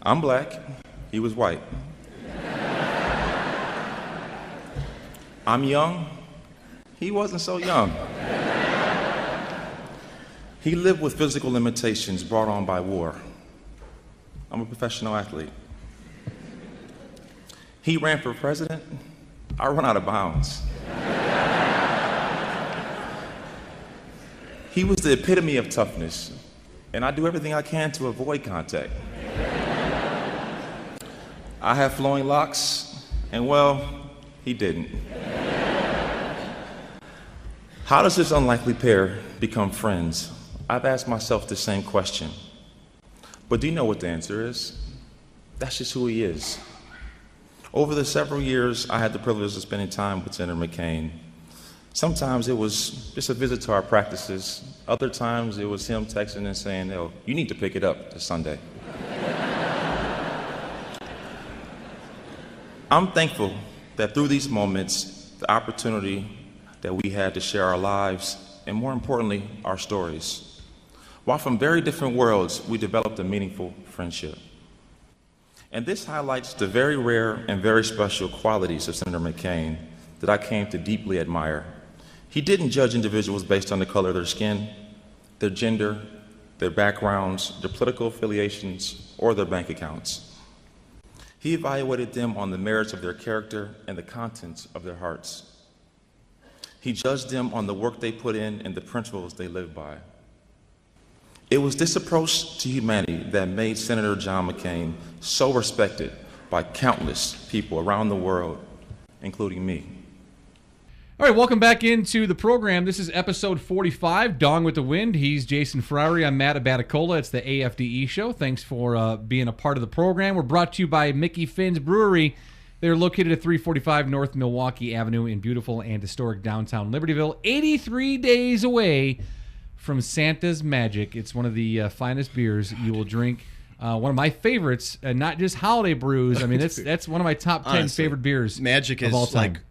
I'm black, he was white. I'm young, he wasn't so young. He lived with physical limitations brought on by war. I'm a professional athlete. He ran for president. I run out of bounds. He was the epitome of toughness, and I do everything I can to avoid contact. I have flowing locks, and well, he didn't. How does this unlikely pair become friends? I've asked myself the same question. But do you know what the answer is? That's just who he is. Over the several years I had the privilege of spending time with Senator McCain, sometimes it was just a visit to our practices. Other times it was him texting and saying, "Oh, you need to pick it up this Sunday." I'm thankful that through these moments, the opportunity that we had to share our lives, and more importantly, our stories. While from very different worlds, we developed a meaningful friendship. And this highlights the very rare and very special qualities of Senator McCain that I came to deeply admire. He didn't judge individuals based on the color of their skin, their gender, their backgrounds, their political affiliations, or their bank accounts. He evaluated them on the merits of their character and the contents of their hearts. He judged them on the work they put in and the principles they live by. It was this approach to humanity that made Senator John McCain so respected by countless people around the world, including me. All right, welcome back into the program. This is episode 45, Dong with the Wind. He's Jason Ferrari. I'm Matt Abaticola. It's the AFDE show. Thanks for being a part of the program. We're brought to you by Mickey Finn's Brewery. They're located at 345 North Milwaukee Avenue in beautiful and historic downtown Libertyville, 83 days away from Santa's Magic. It's one of the finest beers you will drink. One of my favorites, not just holiday brews. I mean, that's one of my top 10 Honestly, favorite beers Magic of is all time. like,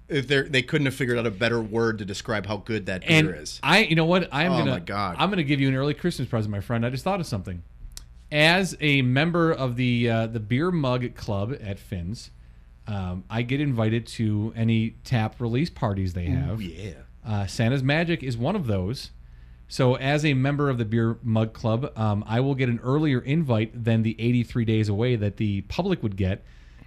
if they couldn't have figured out a better word to describe how good that beer is. You know what? My God. I'm gonna give you an early Christmas present, my friend. I just thought of something. As a member of the beer mug club at Finn's, I get invited to any tap release parties they have. Ooh, yeah. Santa's Magic is one of those. So as a member of the beer mug club, I will get an earlier invite than the 83 days away that the public would get.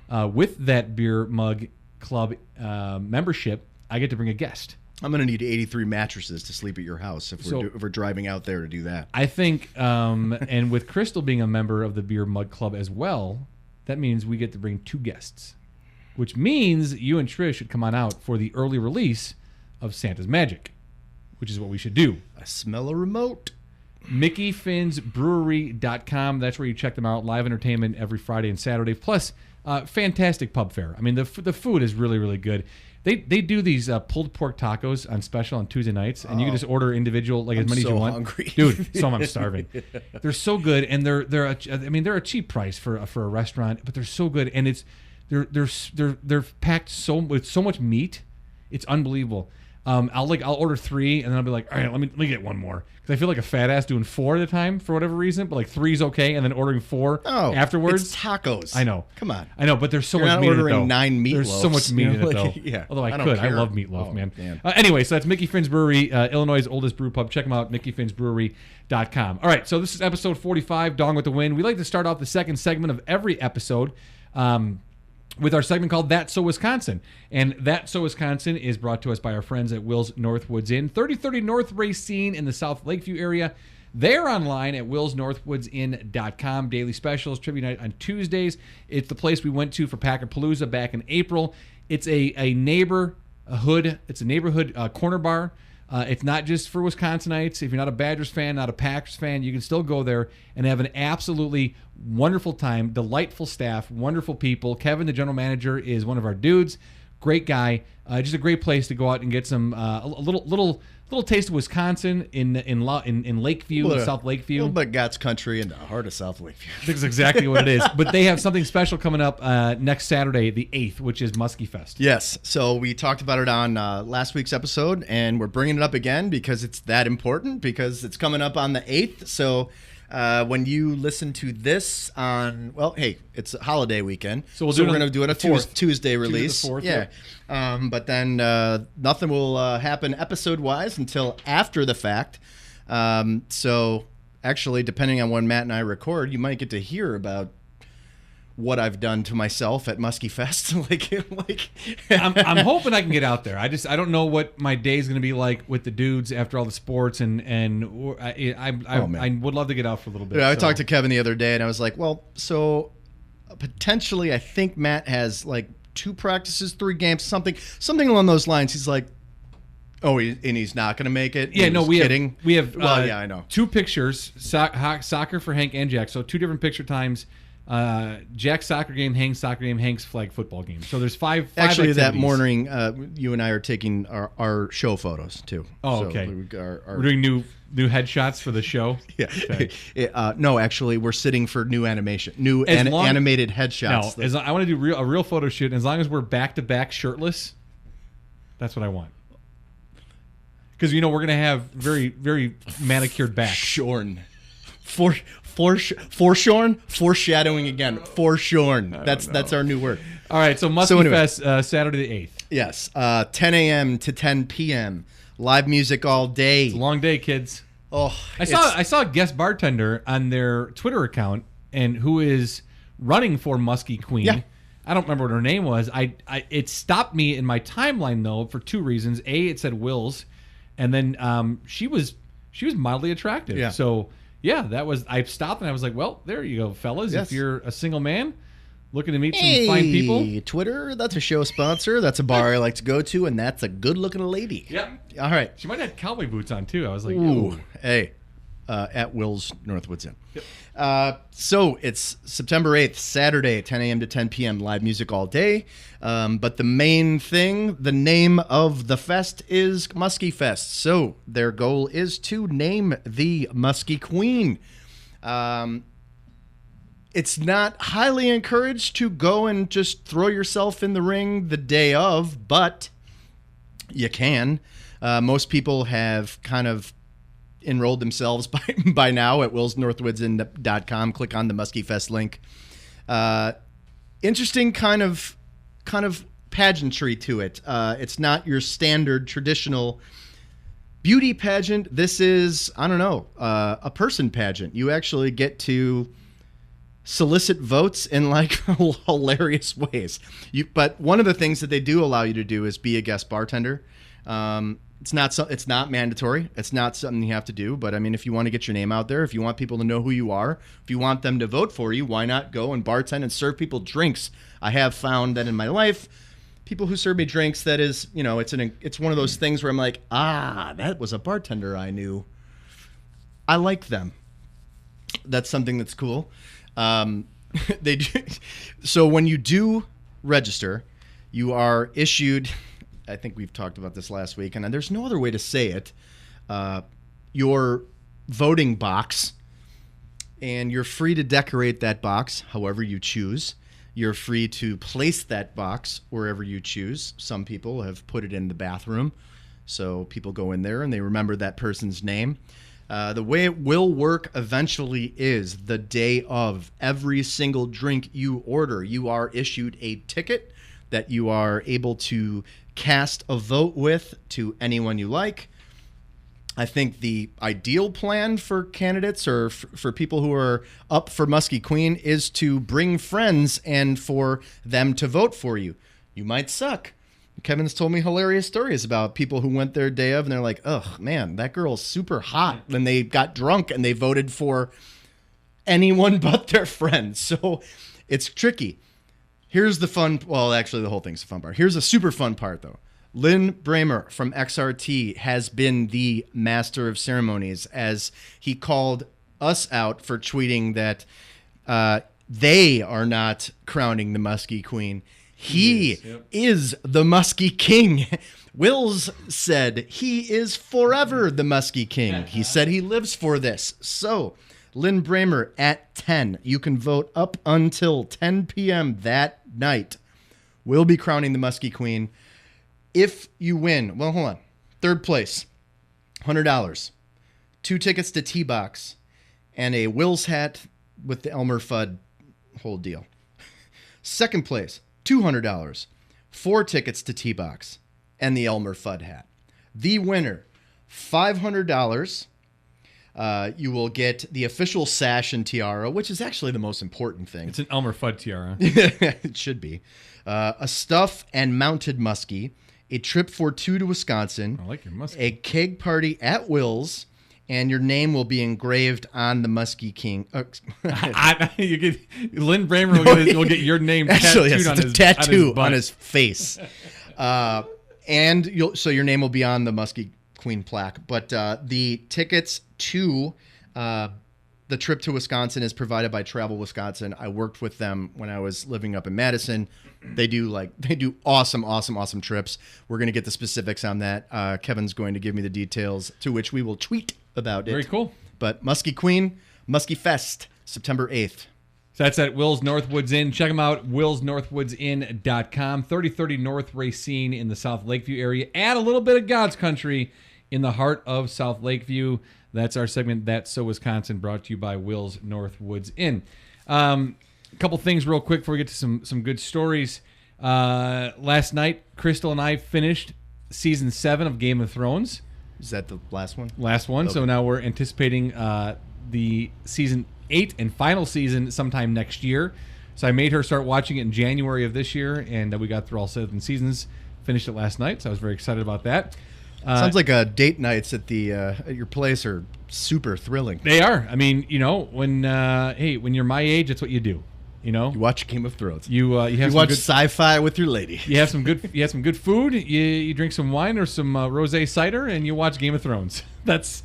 With that beer mug club membership, I get to bring a guest. I'm going to need 83 mattresses to sleep at your house if we're driving out there to do that. I think, and with Crystal being a member of the beer mug club as well, that means we get to bring 2 guests, which means you and Trish should come on out for the early release of Santa's Magic, which is what we should do. I smell a remote. MickeyFinsBrewery.com. That's where you check them out. Live entertainment every Friday and Saturday. Plus, fantastic pub fare. I mean, the food is really, really good. They do these pulled pork tacos on special on Tuesday nights, and you can just order individual, like as many as you want. Hungry. Dude, I'm starving. They're so good, and they're a cheap price for a restaurant, but they're so good, and they're packed with so much meat. It's unbelievable. I'll order 3, and then I'll be like, all right, let me get one more, because I feel like a fat ass doing 4 at a time for whatever reason. But like 3 is okay, and then ordering 4 afterwards. It's tacos. I know. Come on. I know, but there's so You're much not meat in it, ordering though. 9 meatloafs. There's so much meat in it, though. Yeah. Although I don't could. I care. love meatloaf, man. Man. Anyway, so that's Mickey Finn's Brewery, Illinois' oldest brew pub. Check them out, MickeyFinsBrewery.com. All right, so this is episode 45, Dong with the Wind. We like to start off the second segment of every episode with our segment called That's So Wisconsin. And That's So Wisconsin is brought to us by our friends at Will's Northwoods Inn, 3030 North Racine in the South Lakeview area. They're online at willsnorthwoodsinn.com. Daily specials, trivia night on Tuesdays. It's the place we went to for Packapalooza back in April. It's a neighborhood. It's a neighborhood corner bar. It's not just for Wisconsinites. If you're not a Badgers fan, not a Packers fan, you can still go there and have an absolutely wonderful time. Delightful staff, wonderful people. Kevin, the general manager, is one of our dudes. Great guy. Just a great place to go out and get some a little taste of Wisconsin in Lakeview, South Lakeview. A little bit God's country in the heart of South Lakeview. That's exactly what it is. But they have something special coming up next Saturday, the 8th, which is Musky Fest. Yes. So we talked about it on last week's episode, and we're bringing it up again because it's that important, because it's coming up on the 8th. So when you listen to this on, well, hey, it's a holiday weekend. So we're going to do it a Tuesday release. Tuesday the 4th, yeah. But then nothing will happen episode-wise until after the fact. So actually, depending on when Matt and I record, you might get to hear about what I've done to myself at Musky Fest. I'm hoping I can get out there. I don't know what my day is going to be like with the dudes after all the sports, and I would love to get out for a little bit. Yeah, I talked to Kevin the other day, and I was like, well, so potentially I think Matt has like 2 practices, 3 games, something along those lines. He's like, oh, and he's not going to make it? Yeah, no, we have well, yeah, I know. 2 pictures, soccer for Hank and Jack, so 2 different picture times. Jack's soccer game, Hank's soccer game, Hank's flag football game. So there's five Actually, activities. that morning, you and I are taking our show photos too. Oh, So okay. we're doing new headshots for the show. Yeah. Okay. No, actually, we're sitting for new animation, animated headshots. No, I want to do a real photo shoot. And as long as we're back to back shirtless, that's what I want. Because we're gonna have very very manicured backs. Shorn. Foreshadowing again. Foreshorn. That's our new word. All right, so Musky Fest, Saturday the 8th. Yes, 10 a.m. to 10 p.m. Live music all day. It's a long day, kids. Oh, I saw a guest bartender on their Twitter account, and who is running for Musky Queen. Yeah. I don't remember what her name was. It stopped me in my timeline though for two reasons. A, it said Wills, and then she was mildly attractive. Yeah. So yeah, I stopped and I was like, well, there you go, fellas. Yes. If you're a single man looking to meet some fine people. Twitter, that's a show sponsor. That's a bar I like to go to, and that's a good-looking lady. Yep. All right. She might have cowboy boots on too. I was like, Ooh. ooh. Hey, at Will's Northwoods Inn. Yep. So it's September 8th, Saturday, 10 a.m. to 10 p.m. Live music all day. But the main thing, the name of the fest is Musky Fest. So their goal is to name the Musky Queen. It's not highly encouraged to go and just throw yourself in the ring the day of, but you can. Most people have kind of enrolled themselves by now at willsnorthwoodsinn.com. Click on the Musky Fest link. Interesting kind of pageantry to it. It's not your standard traditional beauty pageant. This is, I don't know, a person pageant. You actually get to solicit votes in like hilarious ways. But one of the things that they do allow you to do is be a guest bartender. It's not mandatory. It's not something you have to do. But I mean, if you want to get your name out there, if you want people to know who you are, if you want them to vote for you, why not go and bartend and serve people drinks? I have found that in my life, people who serve me drinks, that is, it's one of those things where I'm like, that was a bartender I knew. I like them. That's something that's cool. They do. So when you do register, you are issued, I think we've talked about this last week, and there's no other way to say it, your voting box, and you're free to decorate that box however you choose. You're free to place that box wherever you choose. Some people have put it in the bathroom, so people go in there and they remember that person's name. The way it will work eventually is the day of every single drink you order, you are issued a ticket that you are able to cast a vote with to anyone you like. I think the ideal plan for candidates or for people who are up for Musky Queen is to bring friends and for them to vote for you. You might suck. Kevin's told me hilarious stories about people who went their day of and they're like, "Ugh, man, that girl's super hot." Then they got drunk and they voted for anyone but their friends. So it's tricky. Here's the fun. Well, actually, the whole thing's a fun part. Here's a super fun part, though. Lynn Bramer from XRT has been the master of ceremonies, as he called us out for tweeting that they are not crowning the Musky Queen. He is the Musky King. Wills said he is forever the Musky King. He said he lives for this. So, Lynn Bramer at 10. You can vote up until 10 p.m. that night. We'll be crowning the Musky Queen. If you win, well, hold on. Third place, $100. 2 tickets to T-Box and a Wills hat with the Elmer Fudd whole deal. Second place, $200. 4 tickets to T-Box and the Elmer Fudd hat. The winner, $500. You will get the official sash and tiara, which is actually the most important thing. It's an Elmer Fudd tiara. It should be. A stuff and mounted muskie. A trip for 2 to Wisconsin. I like your muskie. A keg party at Will's. And your name will be engraved on the Musky King. You get Lynn Bramer will get your name actually, tattooed on his face. And your name will be on the Musky Queen plaque. But the tickets to the the trip to Wisconsin is provided by Travel Wisconsin. I worked with them when I was living up in Madison. They do awesome trips. We're going to get the specifics on that. Kevin's going to give me the details, to which we will tweet about it. Very cool. But Musky Fest, September 8th. So that's at Will's Northwoods Inn. Check them out, willsnorthwoodsinn.com. 3030 North Racine in the South Lakeview area. Add a little bit of God's country in the heart of South Lakeview. That's our segment, That's So Wisconsin, brought to you by Will's Northwoods Inn. A couple things real quick before we get to some good stories. Last night, Crystal and I finished Season 7 of Game of Thrones. Is that the last one? Last one. Okay. So now we're anticipating the Season 8 and final season sometime next year. So I made her start watching it in January of this year, and we got through all 7 seasons. Finished it last night, so I was very excited about that. Sounds like date nights at your place are super thrilling. They are. I mean, when you're my age, that's what you do. You watch Game of Thrones. You watch sci-fi with your lady. You have some good food. You drink some wine or some rosé cider, and you watch Game of Thrones. That's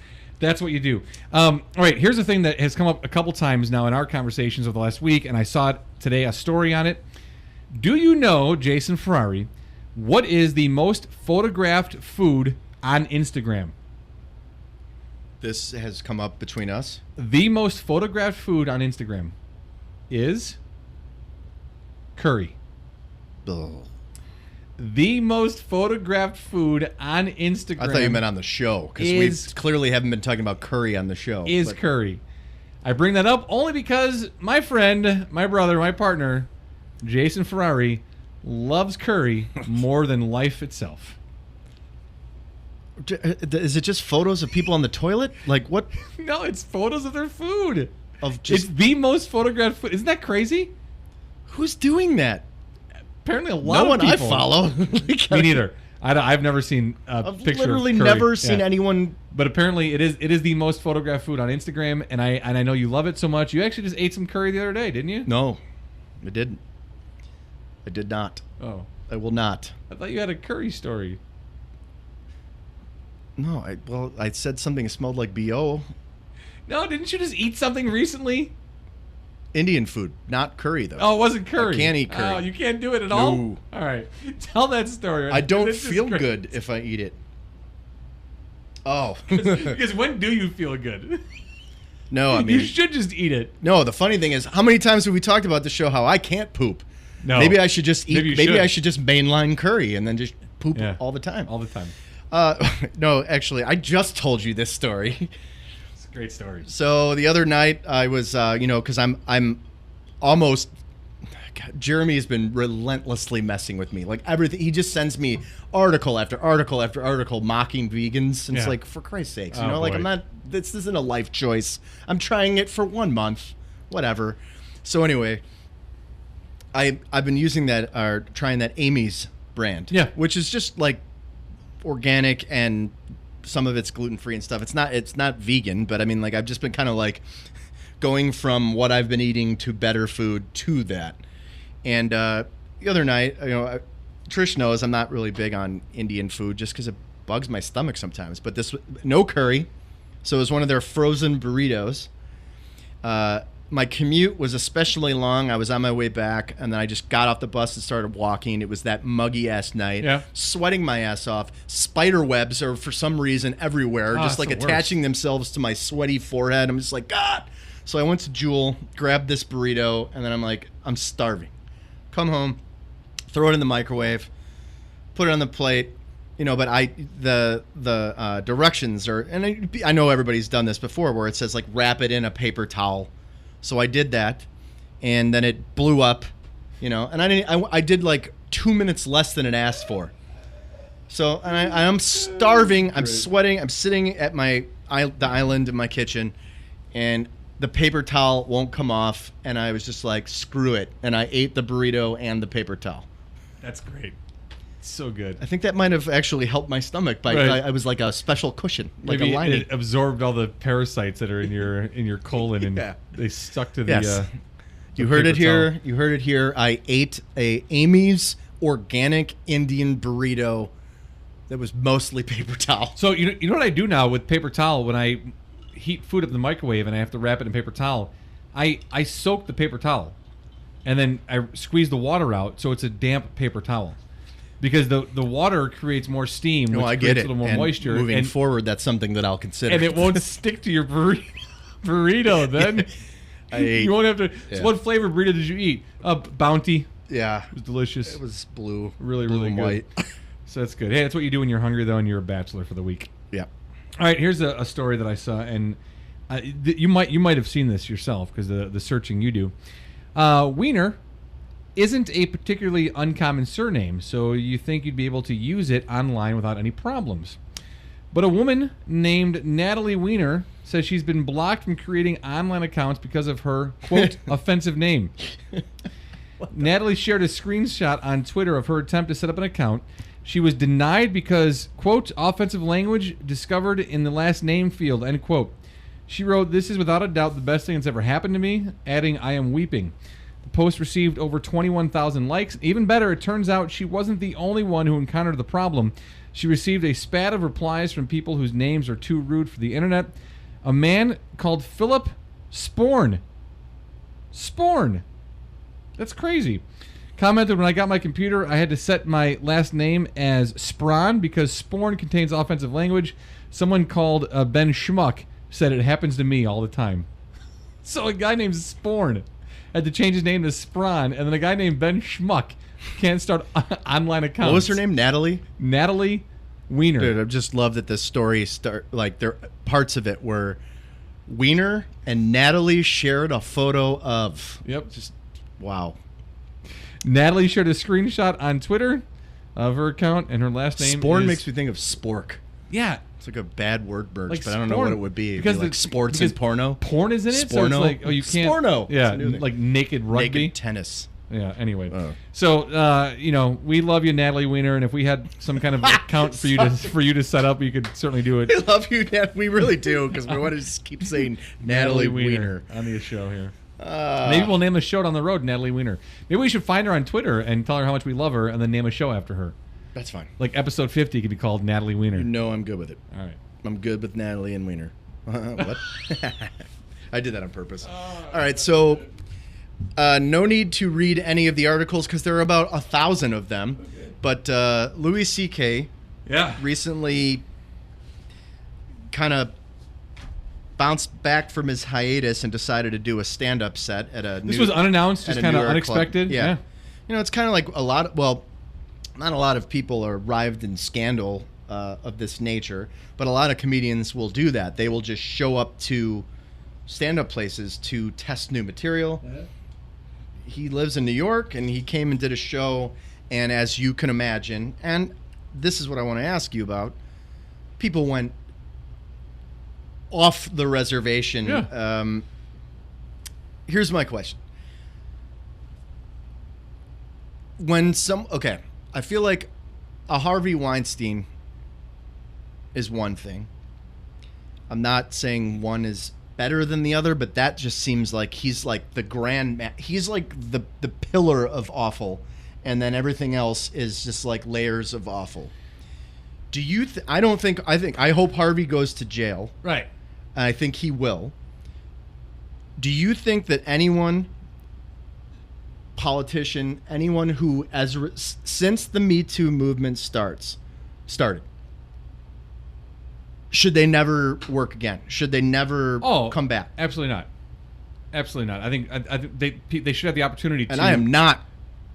what you do. All right, here's a thing that has come up a couple times now in our conversations over the last week, and I saw it today, a story on it. Do you know, Jason Ferrari, what is the most photographed food on Instagram? This has come up between us. The most photographed food on Instagram is curry. Ugh. The most photographed food on Instagram. I thought you meant on the show, because we clearly haven't been talking about curry on the show. Curry. I bring that up only because my friend, my brother, my partner, Jason Ferrari, loves curry more than life itself. Is it just photos of people on the toilet? Like what? No, it's photos of their food. It's the most photographed food. Isn't that crazy? Who's doing that? Apparently a lot of people. No one I follow. Me neither. I've never seen a picture of curry. I've literally never seen anyone. But apparently it is the most photographed food on Instagram, and I know you love it so much. You actually just ate some curry the other day, didn't you? No, I didn't. I did not. Oh. I will not. I thought you had a curry story. No, I said something smelled like BO. No, didn't you just eat something recently? Indian food, not curry, though. Oh, it wasn't curry. I can't eat curry. Oh, you can't do it at all? No. All right. Tell that story. I don't feel good if I eat it. Oh. Because when do you feel good? No, I mean... You should just eat it. No, the funny thing is, how many times have we talked about the show how I can't poop? No. Maybe I should just eat... Maybe I should just mainline curry and then just poop all the time. All the time. No, actually, I just told you this story. Great story. So the other night I was, because I'm almost. God, Jeremy has been relentlessly messing with me. Like everything, he just sends me article after article after article mocking vegans, and it's like, for Christ's sakes, like I'm not. This isn't a life choice. I'm trying it for 1 month, whatever. So anyway, I've been using trying that Amy's brand, which is just like organic and. Some of it's gluten-free and stuff. It's not vegan, but I mean, like, I've just been kind of like going from what I've been eating to better food to that. And the other night, Trish knows I'm not really big on Indian food just because it bugs my stomach sometimes. But no curry, so it was one of their frozen burritos. My commute was especially long. I was on my way back, and then I just got off the bus and started walking. It was that muggy-ass night, sweating my ass off. Spider webs are, for some reason, everywhere, just like attaching themselves to my sweaty forehead. I'm just like, God! So I went to Jewel, grabbed this burrito, and then I'm like, I'm starving. Come home, throw it in the microwave, put it on the plate. But the directions are, and I know everybody's done this before, where it says, like, wrap it in a paper towel. So I did that, and then it blew up, and I did like 2 minutes less than it asked for. So I'm starving, I'm sweating, I'm sitting at the island in my kitchen, and the paper towel won't come off, and I was just like, screw it, and I ate the burrito and the paper towel. That's great. So good. I think that might have actually helped my stomach. I was like a special cushion, like maybe a lining. It absorbed all the parasites that are in your colon, and they stuck to the. You heard it here. Towel. You heard it here. I ate a Amy's organic Indian burrito that was mostly paper towel. So you know what I do now with paper towel when I heat food up in the microwave and I have to wrap it in paper towel, I soak the paper towel, and then I squeeze the water out so it's a damp paper towel. Because the water creates more steam, which I get creates it. a little more And moisture. Moving forward, that's something that I'll consider. And it won't stick to your burrito then. You won't have to. Yeah. So what flavor burrito did you eat? Bounty. Yeah. It was delicious. It was blue. Really, blue really and good. white. So that's good. Hey, that's what you do when you're hungry, though, and you're a bachelor for the week. Yeah. All right, here's a story that I saw, and you might have seen this yourself because the searching you do. Wiener isn't a particularly uncommon surname, so you think you'd be able to use it online without any problems. But a woman named Natalie Wiener says she's been blocked from creating online accounts because of her, quote, offensive name. Natalie shared a screenshot on Twitter of her attempt to set up an account. She was denied because, quote, offensive language discovered in the last name field, end quote. She wrote, "This is without a doubt the best thing that's ever happened to me," adding, "I am weeping." The post received over 21,000 likes. Even better, it turns out she wasn't the only one who encountered the problem. She received a spat of replies from people whose names are too rude for the internet. A man called Philip Sporn. Sporn. That's crazy. Commented, "When I got my computer, I had to set my last name as Sprawn because Sporn contains offensive language. Someone called Ben Schmuck said it happens to me all the time." So a guy named Sporn had to change his name to Sprawn, and then a guy named Ben Schmuck can't start online accounts. What was her name? Natalie? Natalie Wiener. Dude, I just love that this story there parts of it were Wiener and Natalie shared a photo of. Yep. Just wow. Natalie shared a screenshot on Twitter of her account, and her last name Sporn makes me think of spork. Yeah. It's like a bad word merge, Like but I don't know what it would be. It'd be like sports and porno. Porn is in it, so it's Sporno. like, oh, you can't. Sporno. Yeah, It's a new thing. like naked rugby. Naked tennis. Yeah, anyway. Oh. So, we love you, Natalie Wiener, and if we had some kind of account for you to set up, you could certainly do it. We love you, Nat. We really do, because we want to just keep saying Natalie Wiener on the show here. Maybe we'll name the show down the road, Natalie Wiener. Maybe we should find her on Twitter and tell her how much we love her, and then name a show after her. That's fine. Like episode 50 could be called Natalie Wiener. You know I'm good with it. All right. I'm good with Natalie and Wiener. What? I did that on purpose. All right, so no need to read any of the articles because there are about 1,000 of them. Okay. But Louis C.K. recently kind of bounced back from his hiatus and decided to do a stand-up set at a This was unannounced, just kind of unexpected. Yeah. It's kind of like not a lot of people are arrived in scandal of this nature, but a lot of comedians will do that. They will just show up to stand-up places to test new material. He lives in New York, and he came and did a show, and as you can imagine, and this is what I want to ask you about, people went off the reservation. Yeah. Here's my question. I feel like a Harvey Weinstein is one thing. I'm not saying one is better than the other, but that just seems like he's like the he's like the pillar of awful, and then everything else is just like layers of awful. Do you I hope Harvey goes to jail. Right. And I think he will. Do you think that politician, anyone who since the Me Too movement started, should they never work again? Should they never come back? Absolutely not. Absolutely not. I think they should have the opportunity to. And I am not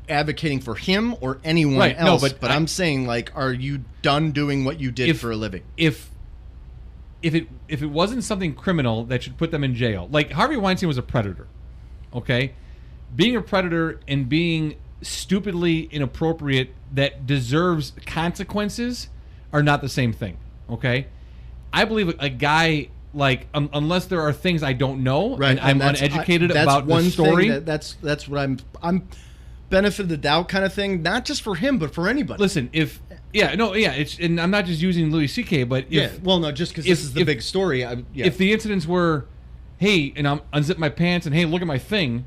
advocating for him or anyone else, but I'm saying, like, are you done doing what you did for a living? If it wasn't something criminal that should put them in jail, like Harvey Weinstein was a predator, okay? Being a predator and being stupidly inappropriate that deserves consequences are not the same thing, okay? I believe a guy, like, unless there are things I don't know, right, and I'm uneducated about the story. That's what I'm benefit of the doubt kind of thing, not just for him, but for anybody. Listen, and I'm not just using Louis C.K., but just because this is the big story. If the incidents were, hey, and I'm unzip my pants and hey, look at my thing,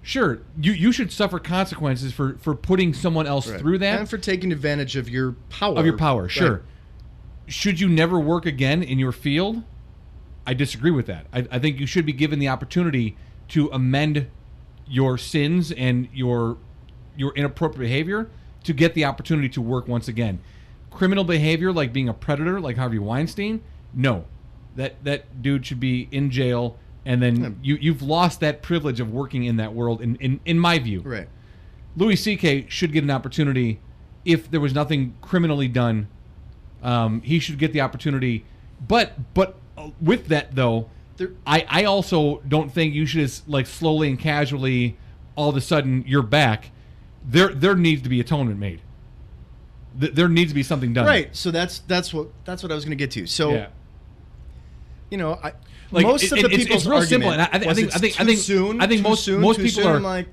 sure, you should suffer consequences for putting someone else through that and for taking advantage of your power. Sure. Should you never work again in your field? I disagree with that. I think you should be given the opportunity to amend your sins and your inappropriate behavior to get the opportunity to work once again. Criminal behavior like being a predator, like Harvey Weinstein, no. That dude should be in jail, and then you've lost that privilege of working in that world, in my view. Right. Louis C.K. should get an opportunity if there was nothing criminally done. He should get the opportunity. But with that, though, I also don't think you should just, like, slowly and casually, all of a sudden, you're back. There needs to be atonement made. There needs to be something done. Right. So that's what I was going to get to. So, yeah. You know, like, most of the people's it's real simple. And I think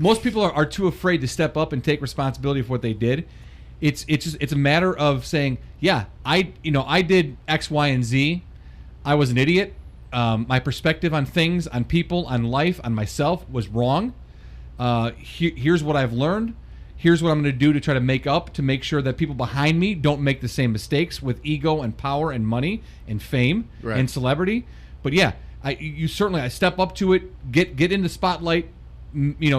most people are too afraid to step up and take responsibility for what they did. It's a matter of saying, yeah, I did X, Y, and Z. I was an idiot. My perspective on things, on people, on life, on myself was wrong. Here's what I've learned. Here's what I'm going to do to try to make sure that people behind me don't make the same mistakes with ego and power and money and fame and celebrity. But yeah, I step up to it, get in the spotlight,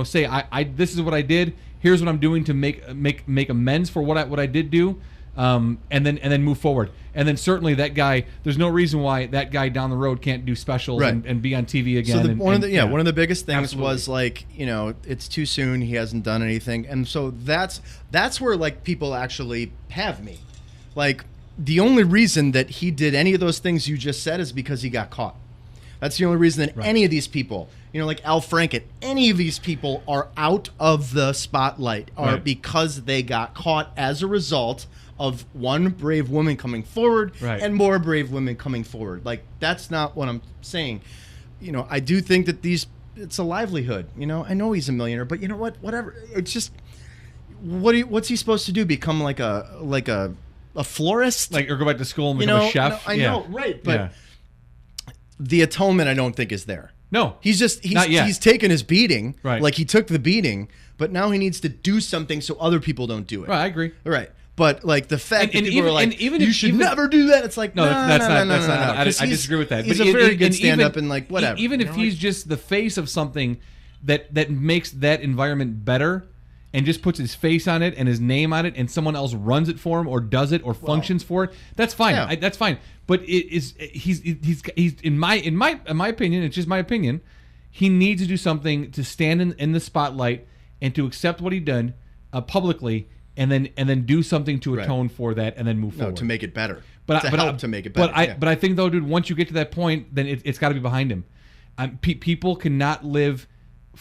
say I this is what I did. Here's what I'm doing to make amends for what I did do, and then move forward. And then certainly that guy, there's no reason why that guy down the road can't do specials and be on TV again. So one of the biggest things was, like, it's too soon. He hasn't done anything, and so that's where, like, people actually have me. Like, the only reason that he did any of those things you just said is because he got caught. That's the only reason that any of these people, like Al Franken, any of these people are out of the spotlight because they got caught as a result of one brave woman coming forward and more brave women coming forward. Like, that's not what I'm saying. I do think that it's a livelihood. I know he's a millionaire, but you know what? Whatever. It's just, what's he supposed to do? Become like a florist? Like, or go back to school and become a chef? No, I know, right. But the atonement, I don't think, is there. No. He's taken his beating. Right. Like, he took the beating, but now he needs to do something so other people don't do it. Right, I agree. Right. But, like, the fact that people are like, you should never do that. It's like, no. I disagree with that. He's a very good stand-up and, like, whatever. Even if he's just the face of something that makes that environment better and just puts his face on it and his name on it and someone else runs it for him or does it or functions for it, that's fine. Yeah. That's fine. But he's in my opinion, it's just my opinion, he needs to do something to stand in the spotlight and to accept what he done publicly. And then do something to atone for that, and then move forward. No, to make it better. To make it But better. I think, though, dude, once you get to that point, then it's got to be behind him. People cannot live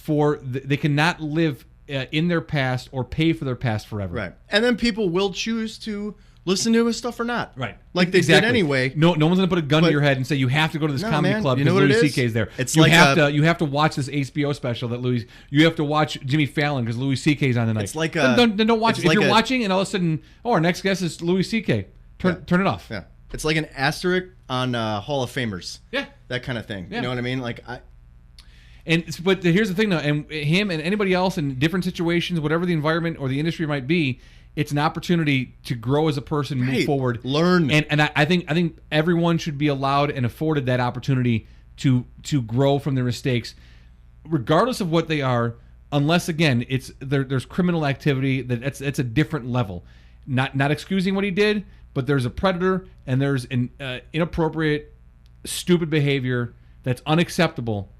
they cannot live in their past or pay for their past forever. Right. And then people will choose to listen to his stuff or not. Right. Like they did anyway. No one's gonna put a gun to your head and say you have to go to this comedy club because Louis C.K.'s there. It's you have to watch this HBO special that Louis. You have to watch Jimmy Fallon because Louis C.K.'s on the night. It's like then don't watch it. If you're watching and all of a sudden, our next guest is Louis C.K. Turn it off. Yeah. It's like an asterisk on Hall of Famers. Yeah. That kind of thing. Yeah. You know what I mean? Like But here's the thing, though, and him and anybody else in different situations, whatever the environment or the industry might be, it's an opportunity to grow as a person, move forward, learn. And I think everyone should be allowed and afforded that opportunity to grow from their mistakes, regardless of what they are. Unless, again, there's criminal activity that's a different level. Not excusing what he did, but there's a predator and there's an inappropriate, stupid behavior that's unacceptable.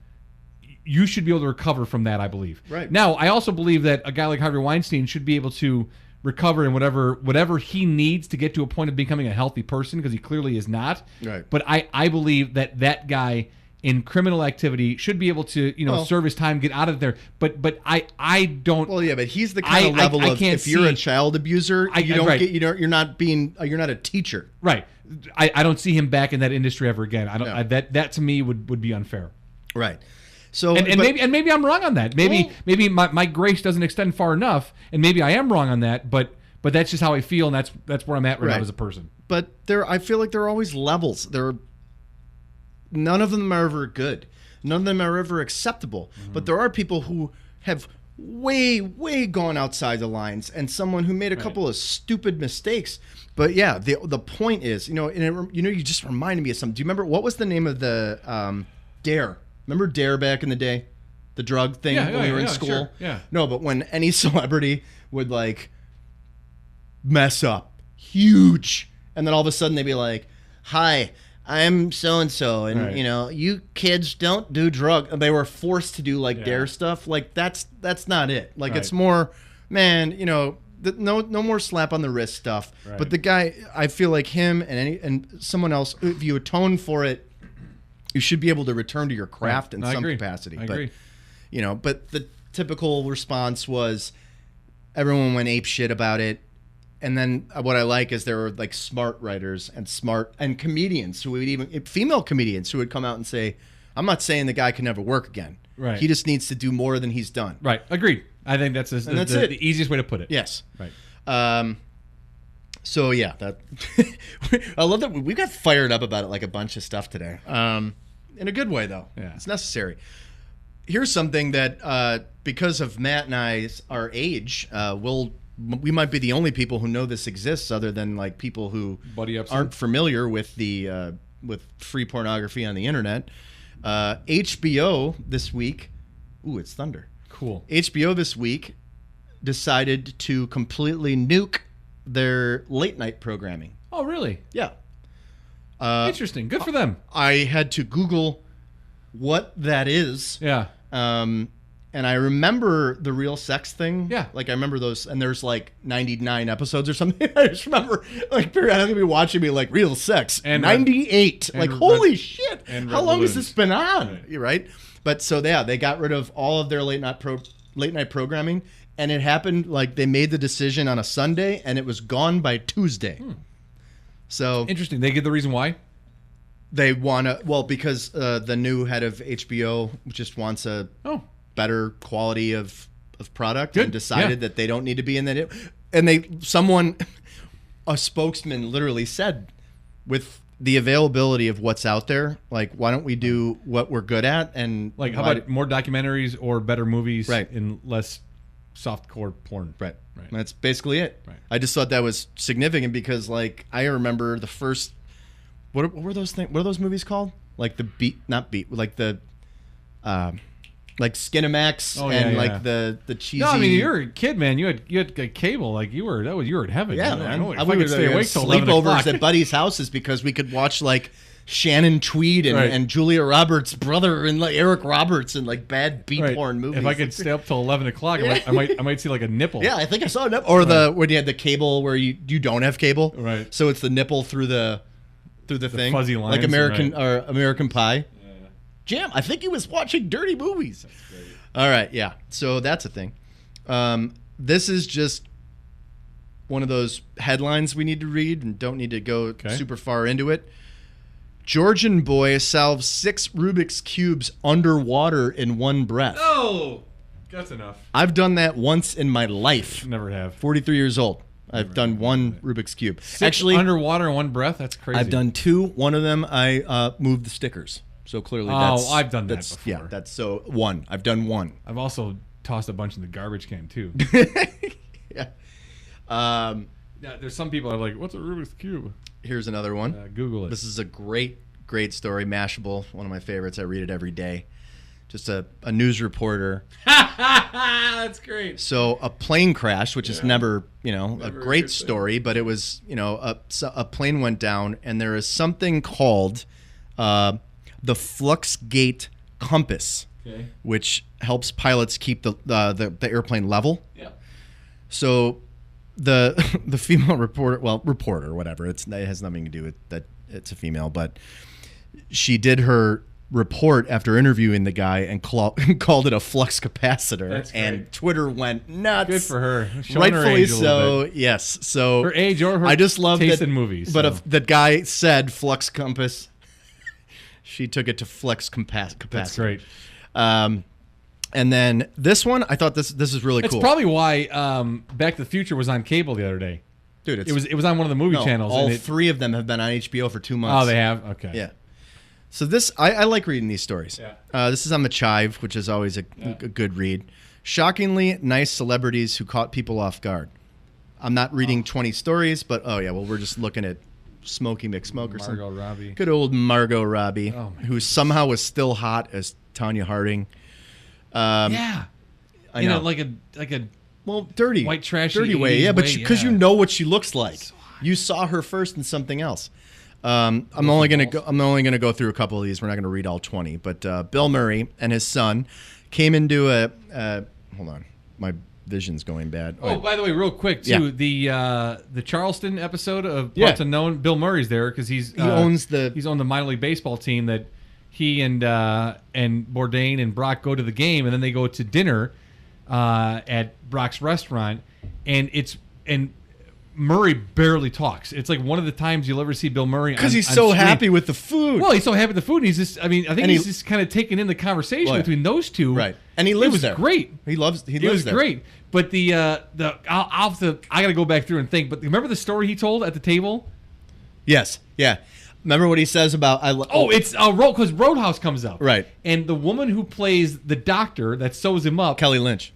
You should be able to recover from that, I believe. Right. Now, I also believe that a guy like Harvey Weinstein should be able to recover in whatever he needs to get to a point of becoming a healthy person, because he clearly is not. Right. But I believe that guy in criminal activity should be able to serve his time, get out of there. But I don't. Well, yeah, but he's the kind of level of if you're a child abuser, you're not a teacher. Right. I don't see him back in that industry ever again. I don't. That to me would be unfair. Right. So maybe I'm wrong on that. Maybe my grace doesn't extend far enough, and maybe I am wrong on that. But that's just how I feel, and that's where I'm at right now as a person. But I feel like there are always levels. None of them are ever good. None of them are ever acceptable. Mm-hmm. But there are people who have way gone outside the lines, and someone who made a couple of stupid mistakes. But yeah, the point is, you just reminded me of something. Do you remember what was the name of the Dare? Remember Dare back in the day, the drug thing when we were in school? Sure. Yeah. No, but when any celebrity would like mess up huge, and then all of a sudden they'd be like, "Hi, I'm so and so, and you kids don't do drugs." And they were forced to do like Dare stuff. Like that's not it. Like it's more, man, no more slap on the wrist stuff. Right. But the guy, I feel like him and someone else, if you atone for it, you should be able to return to your craft in some capacity. I agree. But the typical response was everyone went ape shit about it. And then what I like is there were like smart writers and comedians who would female comedians who would come out and say, "I'm not saying the guy can never work again. Right. He just needs to do more than he's done." Right. Agreed. I think that's the easiest way to put it. Yes. Right. So yeah, that I love that we got fired up about it like a bunch of stuff today. In a good way though. Yeah. It's necessary. Here's something that because of Matt and our age, we might be the only people who know this exists, other than like people who aren't familiar with the with free pornography on the internet. HBO this week. Ooh, it's thunder. Cool. HBO this week decided to completely nuke their late night programming. Oh, really? Yeah. Interesting. Good for them. I had to Google what that is. Yeah. And I remember the real sex thing. Yeah. Like I remember those, and there's like 99 episodes or something. I just remember like periodically watching me like real sex. And 98. Like holy shit. How long has this been on? Right. But so they got rid of all of their late night programming, and it happened like they made the decision on a Sunday, and it was gone by Tuesday. So interesting. They give the reason why. They want to because the new head of HBO just wants a better quality of product. Good. And decided that they don't need to be in that. And a spokesman literally said, with the availability of what's out there, like, why don't we do what we're good at? And like, how about more documentaries or better movies and less softcore porn? Right. That's basically it. Right. I just thought that was significant because, like, I remember the first. What were those things? What are those movies called? Like like the, like Skinamax like the cheesy. No, I mean you're a kid, man. You had cable. Like you were in heaven. Yeah, man. I would stay awake till sleepovers at buddies' houses because we could watch like Shannon Tweed and Julia Roberts' brother and like Eric Roberts and like bad beat porn movies. If I could stay up till 11 o'clock, I might see like a nipple. Yeah, I think I saw a nipple. Or when you had the cable where you don't have cable, right? So it's the nipple through the thing, fuzzy lines, like American Pie. Jam, I think he was watching dirty movies. That's great. All right, yeah. So that's a thing. This is just one of those headlines we need to read and don't need to go super far into it. Georgian boy solves 6 Rubik's Cubes underwater in one breath. Oh, that's enough. I've done that once in my life. Never have. 43 years old. I've done one Rubik's Cube. 6 Actually, underwater in one breath? That's crazy. I've done 2. One of them, I moved the stickers. So clearly I've done that before. Yeah, that's so 1. I've done 1. I've also tossed a bunch in the garbage can, too. Yeah. There's some people that are like, what's a Rubik's Cube? Here's another one. Google it. This is a great story. Mashable, one of my favorites. I read it every day. Just a news reporter. That's great. So a plane crash, which is never a great story, but it was, a plane went down, and there is something called the Fluxgate compass, which helps pilots keep the airplane level. Yeah. So the female reporter, whatever, it has nothing to do with that. It's a female, but she did her report after interviewing the guy and called it a flux capacitor. That's great. And Twitter went nuts. Good for her. Rightfully so. Yes. So her age or her I just love taste that, in movies. But if the guy said flux compass, she took it to flex capacitor. That's great. And then this one, I thought this is really cool. It's probably why Back to the Future was on cable the other day. Dude, it was on one of the movie channels. All 3 of them have been on HBO for 2 months. Oh, they have? Okay. Yeah. So this, I like reading these stories. Yeah. This is on the Chive, which is always a good read. Shockingly nice celebrities who caught people off guard. I'm not reading 20 stories, but we're just looking at Smokey McSmokerson. Margot Robbie. Good old Margot Robbie, who somehow was still hot as Tanya Harding. Yeah. I know. Like a dirty, white trashy dirty way. Yeah, but because yeah. you know what she looks like. You saw her first in something else. I'm only gonna go through a couple of these. We're not gonna read all 20. But Bill Murray and his son came into hold on, my vision's going bad. Oh, by the way, real quick too, the Charleston episode of Parts Unknown, Bill Murray's there because he's owned the minor league baseball team that he and Bourdain and Brock go to the game, and then they go to dinner at Brock's restaurant, and Murray barely talks. It's like one of the times you'll ever see Bill Murray because he's so happy with the food. Well, he's so happy with the food. And he's just, I think he's just kind of taking in the conversation between those two. Right. And he lives there. It was great. He lives there. It was great. But I got to go back through and think. But remember the story he told at the table? Yes. Yeah. Remember what he says about it's because Roadhouse comes up. Right. And the woman who plays the doctor that sews him up, Kelly Lynch,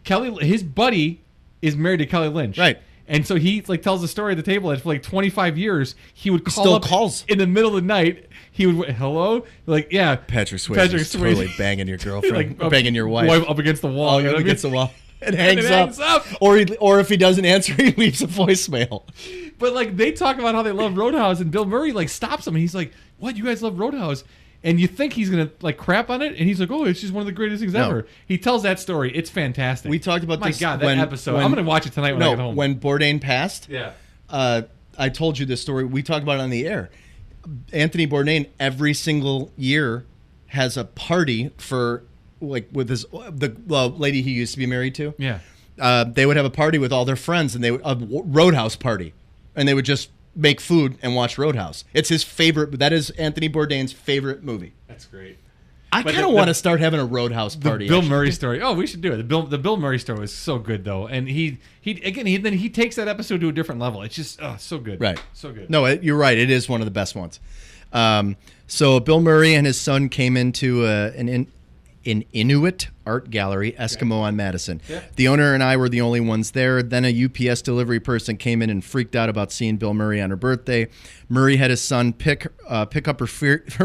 Kelly. His buddy is married to Kelly Lynch. Right. And so he tells the story at the table that for 25 years he would calls in the middle of the night. He would hello, Patrick Swayze totally banging your girlfriend, banging your wife up against the wall, against the wall. It hangs up. Or if he doesn't answer, he leaves a voicemail. But they talk about how they love Roadhouse, and Bill Murray stops him. And he's like, "What? You guys love Roadhouse?" And you think he's gonna crap on it, and he's like, "Oh, it's just one of the greatest things ever." He tells that story. It's fantastic. We talked about this. My God, that episode! I'm gonna watch it tonight when I get home. When Bourdain passed, I told you this story. We talked about it on the air. Anthony Bourdain every single year has a party for with the lady he used to be married to. Yeah, they would have a party with all their friends, and a Roadhouse party, and they would just make food and watch Roadhouse. It's his favorite. That is Anthony Bourdain's favorite movie. That's great. I kind of want to start having a Roadhouse party. The Bill Murray story. Oh, we should do it. The Bill Murray story was so good though, and he takes that episode to a different level. It's just so good. Right. So good. No, you're right. It is one of the best ones. So Bill Murray and his son came into an Inuit art gallery, Eskimo on Madison. Yeah. The owner and I were the only ones there. Then a UPS delivery person came in and freaked out about seeing Bill Murray on her birthday. Murray had his son pick up her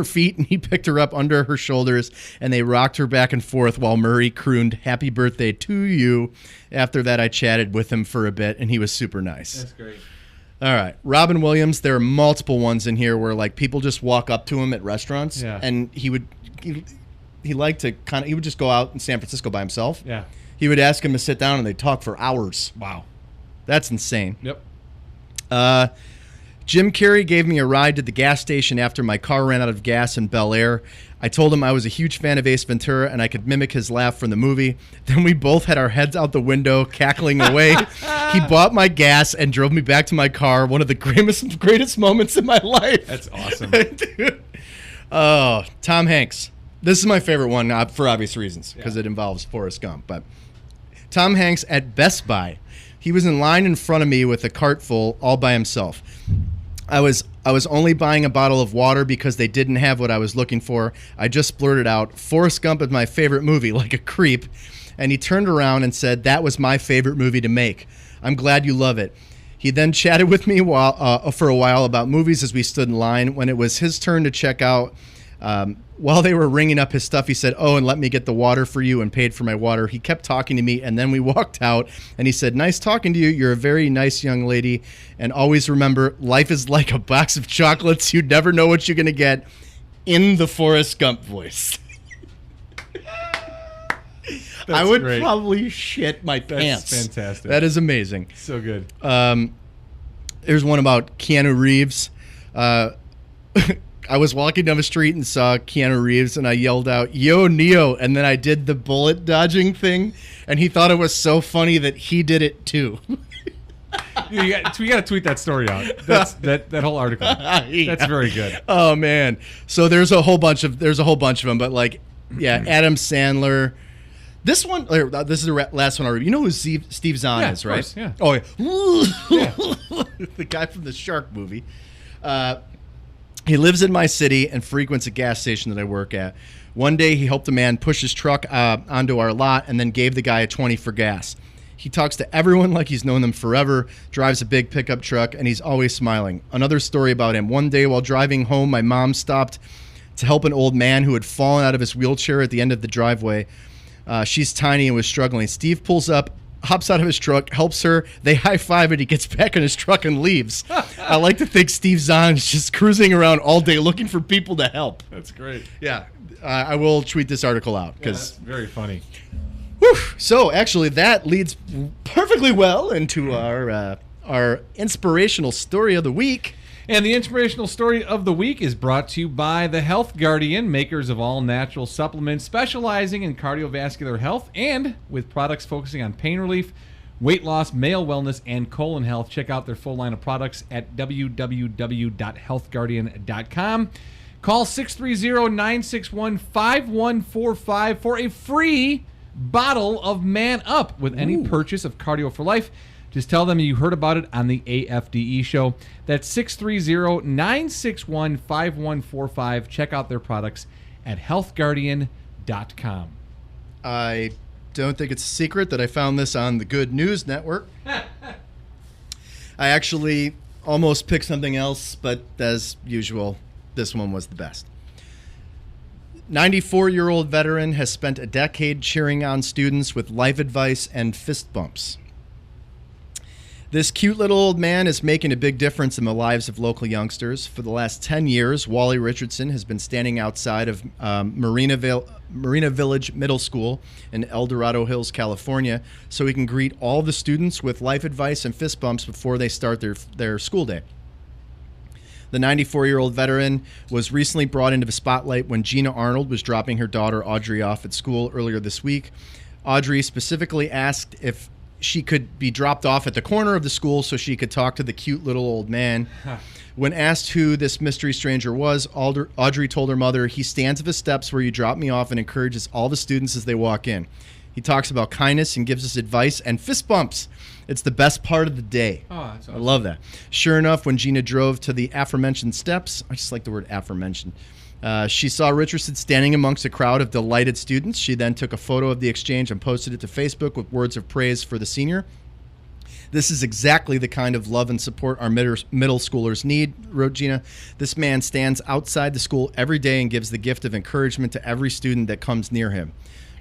feet, and he picked her up under her shoulders, and they rocked her back and forth while Murray crooned, "Happy birthday to you." After that, I chatted with him for a bit, and he was super nice. That's great. All right. Robin Williams, there are multiple ones in here where people just walk up to him at restaurants, and he would just go out in San Francisco by himself. Yeah. He would ask him to sit down, and they'd talk for hours. Wow. That's insane. Yep. Jim Carrey gave me a ride to the gas station after my car ran out of gas in Bel Air. I told him I was a huge fan of Ace Ventura, and I could mimic his laugh from the movie. Then we both had our heads out the window, cackling away. He bought my gas and drove me back to my car. One of the greatest moments in my life. That's awesome. Dude. Oh, Tom Hanks. This is my favorite one for obvious reasons because it involves Forrest Gump. But Tom Hanks at Best Buy. He was in line in front of me with a cart full all by himself. I was only buying a bottle of water because they didn't have what I was looking for. I just blurted out, "Forrest Gump is my favorite movie," like a creep. And he turned around and said, "That was my favorite movie to make. I'm glad you love it." He then chatted with me for a while about movies as we stood in line. When it was his turn to check out, while they were ringing up his stuff, he said, "Oh, and let me get the water for you," and paid for my water. He kept talking to me, and then we walked out, and he said, "Nice talking to you. You're a very nice young lady, and always remember, life is like a box of chocolates. You never know what you're going to get," in the Forrest Gump voice. I would probably shit my pants. That's fantastic. That is amazing. So good. There's one about Keanu Reeves. I was walking down the street and saw Keanu Reeves, and I yelled out, "Yo, Neo," and then I did the bullet dodging thing, and he thought it was so funny that he did it too. We got to tweet that story out. That whole article. That's very good. Oh man. So there's a whole bunch of them, but Adam Sandler. This is the last one I read. You know who Steve Zahn is, right? Course, yeah. Oh yeah. The guy from the Shark movie. He lives in my city and frequents a gas station that I work at. One day, he helped a man push his truck onto our lot and then gave the guy a 20 for gas. He talks to everyone like he's known them forever, drives a big pickup truck, and he's always smiling. Another story about him. One day while driving home, my mom stopped to help an old man who had fallen out of his wheelchair at the end of the driveway. She's tiny and was struggling. Steve pulls up, hops out of his truck, helps her. They high-five and he gets back in his truck and leaves. I like to think Steve Zahn's just cruising around all day looking for people to help. That's great. Yeah, I will tweet this article out because that's very funny. Whew. So actually, that leads perfectly well into our inspirational story of the week. And the inspirational story of the week is brought to you by the Health Guardian, makers of all natural supplements specializing in cardiovascular health and with products focusing on pain relief, weight loss, male wellness, and colon health. Check out their full line of products at www.healthguardian.com. Call 630-961-5145 for a free bottle of Man Up with any purchase of Cardio for Life. Just tell them you heard about it on the AFDE show. That's 630-961-5145. Check out their products at healthguardian.com. I don't think it's a secret that I found this on the Good News Network. I actually almost picked something else, but as usual, this one was the best. 94-year-old veteran has spent a decade cheering on students with life advice and fist bumps. This cute little old man is making a big difference in the lives of local youngsters. For the last 10 years, Wally Richardson has been standing outside of Marina Village Middle School in El Dorado Hills, California, so he can greet all the students with life advice and fist bumps before they start their school day. The 94-year-old veteran was recently brought into the spotlight when Gina Arnold was dropping her daughter Audrey off at school earlier this week. Audrey specifically asked if she could be dropped off at the corner of the school so she could talk to the cute little old man. When asked who this mystery stranger was, Audrey told her mother, "He stands at the steps where you drop me off and encourages all the students as they walk in. He talks about kindness and gives us advice and fist bumps. It's the best part of the day." Oh, that's awesome. I love that. Sure enough, when Gina drove to the aforementioned steps, I just like the word aforementioned, she saw Richardson standing amongst a crowd of delighted students. She then took a photo of the exchange and posted it to Facebook with words of praise for the senior. "This is exactly the kind of love and support our middle schoolers need," wrote Gina. "This man stands outside the school every day and gives the gift of encouragement to every student that comes near him."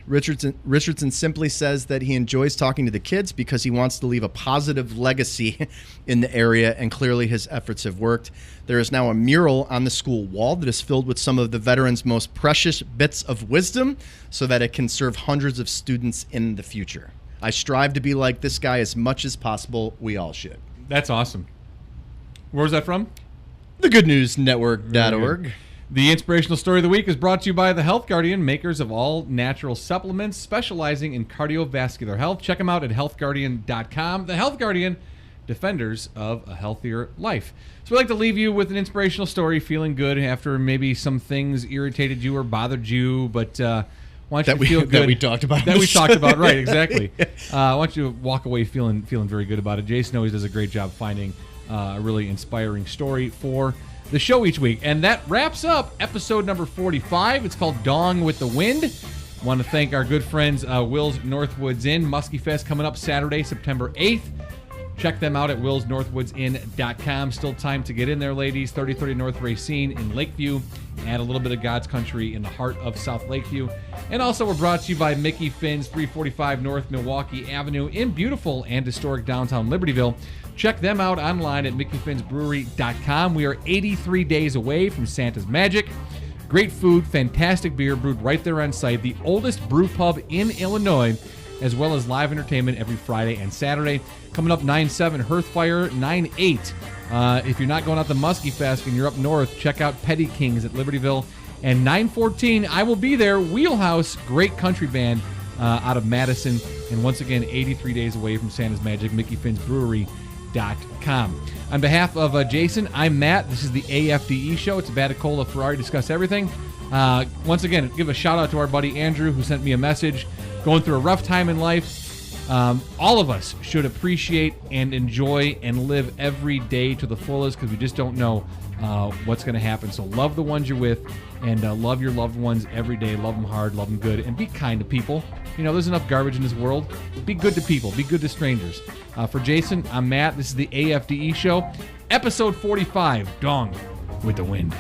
Richardson simply says that he enjoys talking to the kids because he wants to leave a positive legacy in the area, and clearly his efforts have worked. There is now a mural on the school wall that is filled with some of the veterans' most precious bits of wisdom so that it can serve hundreds of students in the future. "I strive to be like this guy as much as possible. We all should." That's awesome. Where's that from? TheGoodNewsNetwork.org. The inspirational story of the week is brought to you by the Health Guardian, makers of all natural supplements specializing in cardiovascular health. Check them out at healthguardian.com. The Health Guardian, defenders of a healthier life. So we'd like to leave you with an inspirational story, feeling good after maybe some things irritated you or bothered you, but want you to feel good. That we talked about. Right, exactly. I want you to walk away feeling very good about it. Jason always does a great job finding a really inspiring story for the show each week. And that wraps up episode number 45. It's called Dong with the Wind. I want to thank our good friends Will's Northwoods Inn. Musky Fest coming up Saturday, September 8th. Check them out at willsnorthwoodsinn.com. Still time to get in there, ladies. 3030 North Racine in Lakeview. Add a little bit of God's country in the heart of South Lakeview. And also we're brought to you by Mickey Finn's, 345 North Milwaukee Avenue in beautiful and historic downtown Libertyville. Check them out online at MickeyFinnsBrewery.com. We are 83 days away from Santa's Magic. Great food, fantastic beer brewed right there on site. The oldest brew pub in Illinois, as well as live entertainment every Friday and Saturday. Coming up 9/7, Hearthfire, 9/8. If you're not going out to Musky Fest and you're up north, check out Petty Kings at Libertyville. And 9/14, I will be there. Wheelhouse, great country band out of Madison. And once again, 83 days away from Santa's Magic, MickeyFinnsBrewery.com. On behalf of Jason, I'm Matt. This is the AFDE show. It's a Batacola Ferrari Discuss Everything. Once again, give a shout out to our buddy Andrew who sent me a message. Going through a rough time in life. All of us should appreciate and enjoy and live every day to the fullest because we just don't know what's going to happen. So love the ones you're with, and love your loved ones every day. Love them hard, love them good, and be kind to people. You know, there's enough garbage in this world. Be good to people. Be good to strangers. For Jason, I'm Matt. This is the AFDE Show, episode 45, Dong with the Wind.